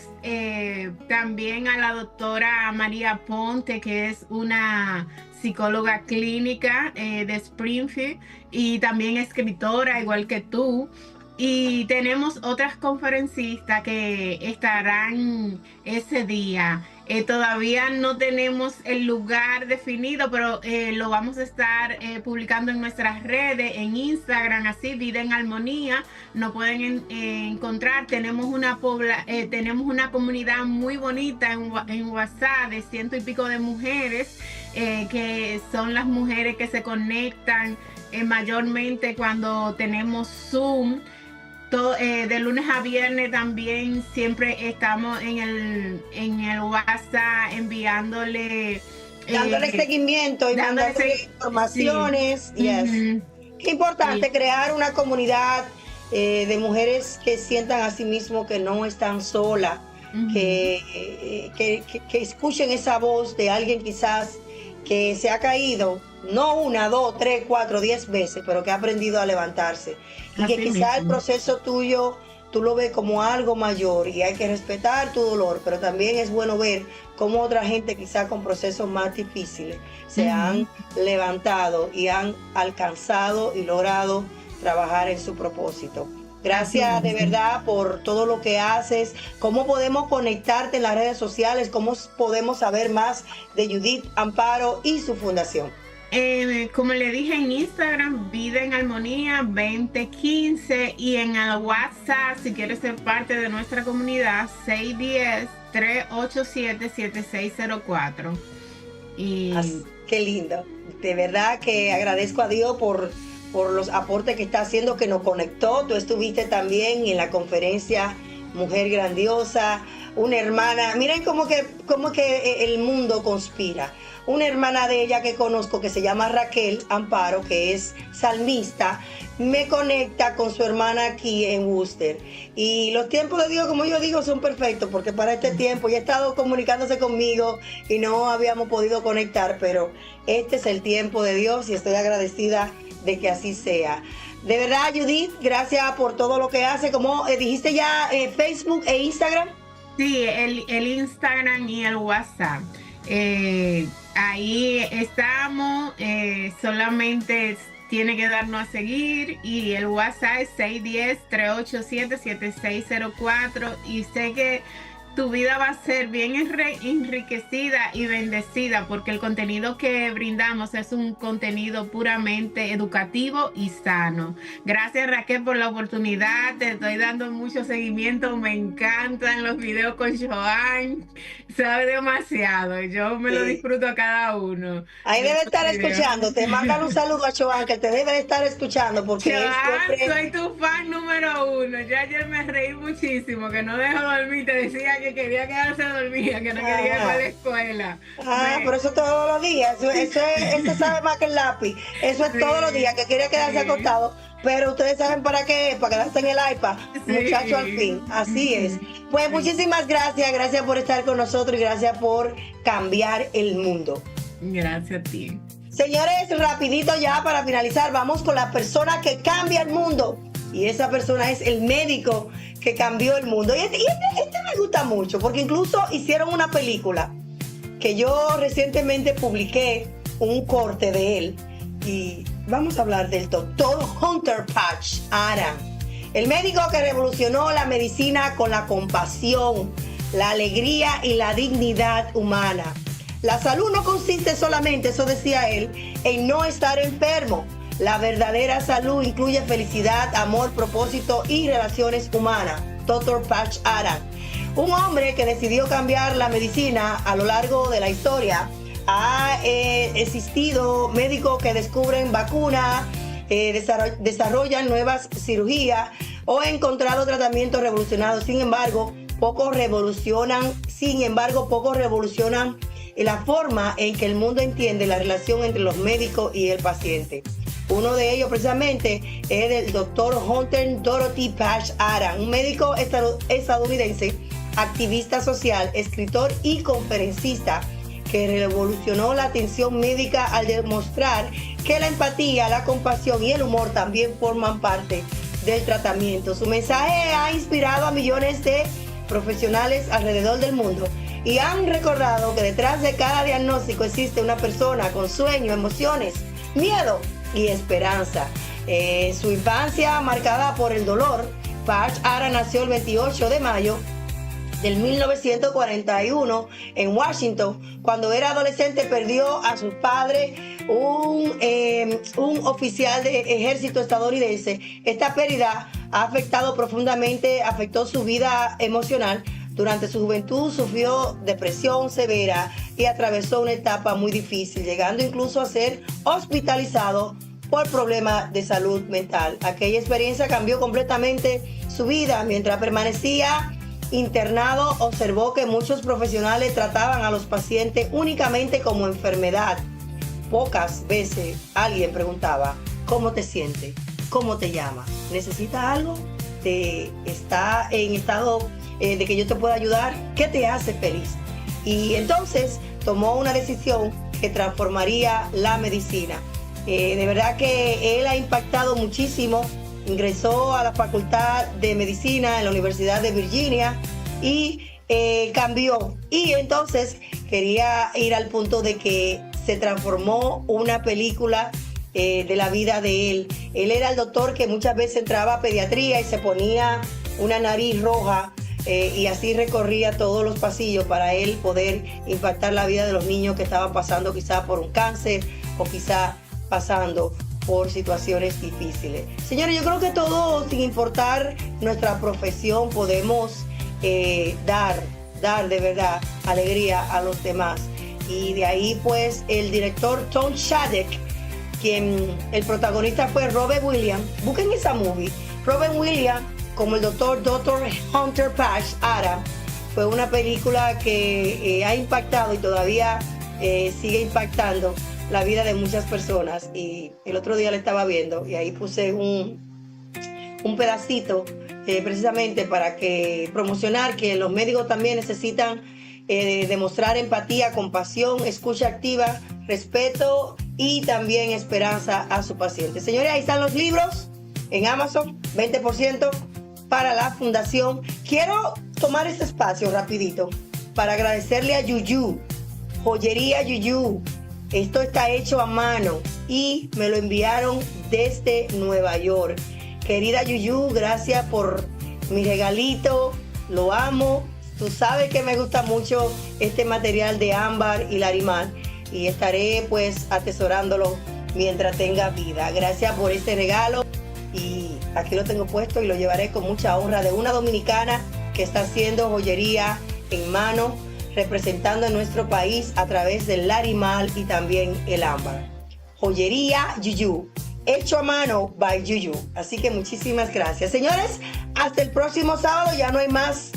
también a la doctora María Ponte, que es una psicóloga clínica de Springfield y también escritora, igual que tú. Y tenemos otras conferencistas que estarán ese día. Todavía no tenemos el lugar definido, pero lo vamos a estar publicando en nuestras redes, en Instagram, así, Vida en Armonía. Nos pueden encontrar. Tenemos una comunidad muy bonita en WhatsApp de 100 y pico de mujeres, que son las mujeres que se conectan mayormente cuando tenemos Zoom. De lunes a viernes también siempre estamos en el WhatsApp enviándole dándole seguimiento y dándole informaciones. Sí. Yes. Qué importante crear una comunidad de mujeres que sientan a sí mismo que no están solas, que escuchen esa voz de alguien quizás que se ha caído, no 1, 2, 3, 4, 10 veces, pero que ha aprendido a levantarse. Y que quizás el proceso tuyo, tú lo ves como algo mayor y hay que respetar tu dolor, pero también es bueno ver cómo otra gente quizás con procesos más difíciles se han levantado y han alcanzado y logrado trabajar en su propósito. Gracias de verdad por todo lo que haces. ¿Cómo podemos conectarte en las redes sociales? ¿Cómo podemos saber más de Judith Amparo y su fundación? Como le dije, en Instagram, Vida en Armonía 2015, y en el WhatsApp, si quieres ser parte de nuestra comunidad, 610-387-7604. Qué lindo. De verdad que agradezco a Dios por los aportes que está haciendo, que nos conectó. Tú estuviste también en la conferencia Mujer Grandiosa, una hermana. Miren cómo que el mundo conspira. Una hermana de ella que conozco, que se llama Raquel Amparo, que es salmista, me conecta con su hermana aquí en Worcester. Y los tiempos de Dios, como yo digo, son perfectos, porque para este tiempo ya ha estado comunicándose conmigo y no habíamos podido conectar, pero este es el tiempo de Dios y estoy agradecida de que así sea. De verdad, Judith, gracias por todo lo que hace. Como dijiste ya, Facebook e Instagram. Sí, el Instagram y el WhatsApp. Ahí estamos, solamente tiene que darnos a seguir, y el WhatsApp es 610-387-7604, y sé que tu vida va a ser bien enriquecida y bendecida, porque el contenido que brindamos es un contenido puramente educativo y sano. Gracias, Raquel, por la oportunidad. Te estoy dando mucho seguimiento. Me encantan los videos con Joan. Sabe demasiado. Yo me lo disfruto a cada uno. Ahí debe estar escuchando. Te mandan un saludo a Joan, que te debe estar escuchando, porque Joan, soy tu fan número 1. Yo ayer me reí muchísimo, que no dejo dormir. Te decía que quería quedarse dormida, que no quería ir para la escuela. Pero eso todos los días. Eso sabe más que el lápiz. Eso es todos los días, que quiere quedarse acostado. Pero ustedes saben para qué, para quedarse en el iPad, muchacho, al fin. Así es. Pues muchísimas gracias por estar con nosotros y gracias por cambiar el mundo. Gracias a ti. Señores, rapidito ya para finalizar, vamos con la persona que cambia el mundo. Y esa persona es el médico que cambió el mundo. Y este me gusta mucho, porque incluso hicieron una película que yo recientemente publiqué un corte de él. Y vamos a hablar del doctor Hunter Patch Adams, el médico que revolucionó la medicina con la compasión, la alegría y la dignidad humana. La salud no consiste solamente, eso decía él, en no estar enfermo. La verdadera salud incluye felicidad, amor, propósito y relaciones humanas. Dr. Patch Adams, un hombre que decidió cambiar la medicina a lo largo de la historia. Ha existido médicos que descubren vacunas, desarrollan nuevas cirugías o han encontrado tratamientos revolucionarios. Sin embargo, pocos revolucionan la forma en que el mundo entiende la relación entre los médicos y el paciente. Uno de ellos precisamente es el doctor Hunter Dorothy Patch Adams, un médico estadounidense, activista social, escritor y conferencista que revolucionó la atención médica al demostrar que la empatía, la compasión y el humor también forman parte del tratamiento. Su mensaje ha inspirado a millones de profesionales alrededor del mundo y han recordado que detrás de cada diagnóstico existe una persona con sueños, emociones, miedo y esperanza. Su infancia marcada por el dolor, Patch Adams nació el 28 de mayo del 1941 en Washington. Cuando era adolescente perdió a su padre, un oficial de ejército estadounidense. Esta pérdida ha afectó su vida emocional. Durante su juventud sufrió depresión severa y atravesó una etapa muy difícil, llegando incluso a ser hospitalizado por problemas de salud mental. Aquella experiencia cambió completamente su vida. Mientras permanecía internado, observó que muchos profesionales trataban a los pacientes únicamente como enfermedad. Pocas veces alguien preguntaba: ¿cómo te sientes? ¿Cómo te llamas? ¿Necesitas algo? ¿Está en estado de que yo te pueda ayudar? ¿Qué te hace feliz? Y entonces tomó una decisión que transformaría la medicina. De verdad que él ha impactado muchísimo. Ingresó a la Facultad de Medicina en la Universidad de Virginia y cambió. Y entonces quería ir al punto de que se transformó una película de la vida de él. Él era el doctor que muchas veces entraba a pediatría y se ponía una nariz roja y así recorría todos los pasillos para él poder impactar la vida de los niños que estaban pasando quizá por un cáncer o quizá pasando por situaciones difíciles. Señores, yo creo que todos, sin importar nuestra profesión, podemos dar de verdad alegría a los demás. Y de ahí pues el director Tom Shattuck, quien el protagonista fue Robert Williams. Busquen esa movie. Robert Williams como el Dr. Hunter Patch Adams. Fue una película que ha impactado y todavía sigue impactando la vida de muchas personas. Y el otro día la estaba viendo y ahí puse un pedacito precisamente para promocionar que los médicos también necesitan demostrar empatía, compasión, escucha activa, respeto y también esperanza a su paciente. Señores, ahí están los libros en Amazon, 20% para la fundación. Quiero tomar este espacio rapidito para agradecerle a Yuyu, Joyería Yuyu. Esto está hecho a mano y me lo enviaron desde Nueva York. Querida Yuyu, gracias por mi regalito, lo amo. Tú sabes que me gusta mucho este material de ámbar y larimar y estaré pues atesorándolo mientras tenga vida. Gracias por este regalo y aquí lo tengo puesto y lo llevaré con mucha honra de una dominicana que está haciendo joyería en mano, representando a nuestro país a través del larimar y también el ámbar. Joyería Yuyu, hecho a mano by Yuyu. Así que muchísimas gracias. Señores, hasta el próximo sábado. Ya no hay más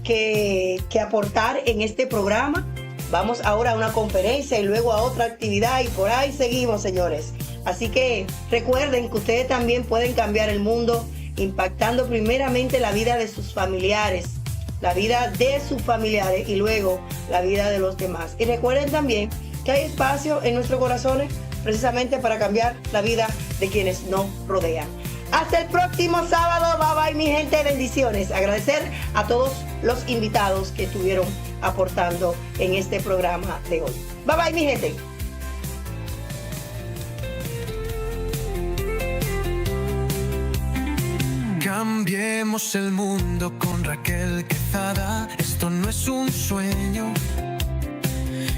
que aportar en este programa. Vamos ahora a una conferencia y luego a otra actividad y por ahí seguimos, señores. Así que recuerden que ustedes también pueden cambiar el mundo impactando primeramente la vida de sus familiares, y luego la vida de los demás. Y recuerden también que hay espacio en nuestros corazones precisamente para cambiar la vida de quienes nos rodean. Hasta el próximo sábado. Bye bye, mi gente. Bendiciones. Agradecer a todos los invitados que estuvieron aportando en este programa de hoy. Bye bye, mi gente. Cambiemos el mundo con Raquel Quezada. Esto no es un sueño,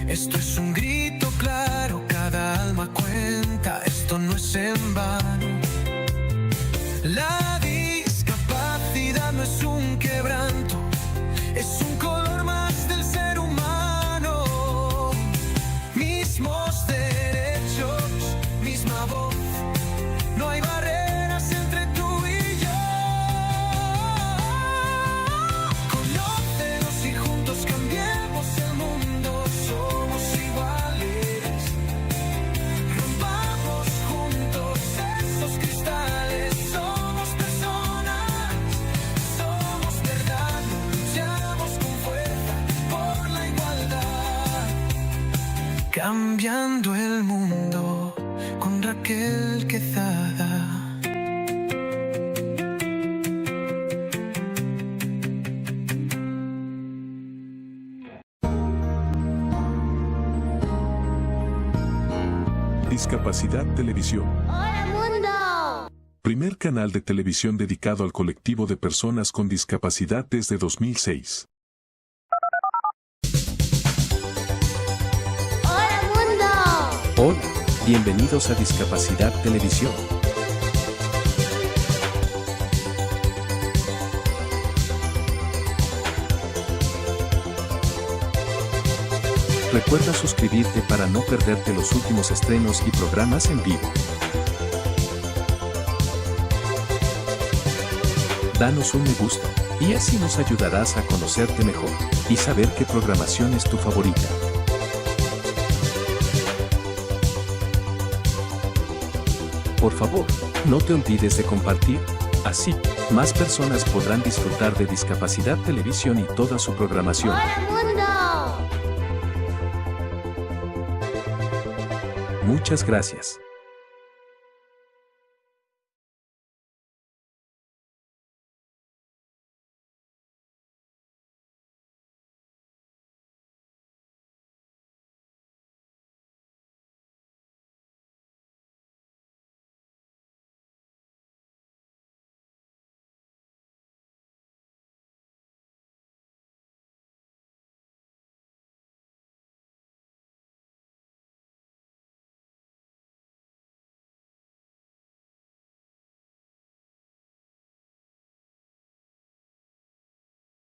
esto es un grito claro. Cada alma cuenta, esto no es en vano. La discapacidad no es un quebranto, es un color más del ser humano. Mismos derechos, misma voz, no hay barreras entre tú y yo. Conócenos y juntos cambiemos el mundo. Somos iguales, rompamos juntos esos cristales. Somos personas, somos verdad, luchamos con fuerza por la igualdad. Cambiando el mundo con Raquel Quezada. Discapacidad Televisión. ¡Hola, mundo! Primer canal de televisión dedicado al colectivo de personas con discapacidad desde 2006. ¡Hola, mundo! Hola, bienvenidos a Discapacidad Televisión. Recuerda suscribirte para no perderte los últimos estrenos y programas en vivo. Danos un me gusta, y así nos ayudarás a conocerte mejor y saber qué programación es tu favorita. Por favor, no te olvides de compartir, así, más personas podrán disfrutar de Discapacidad Televisión y toda su programación. ¡Hola, mundo! Muchas gracias.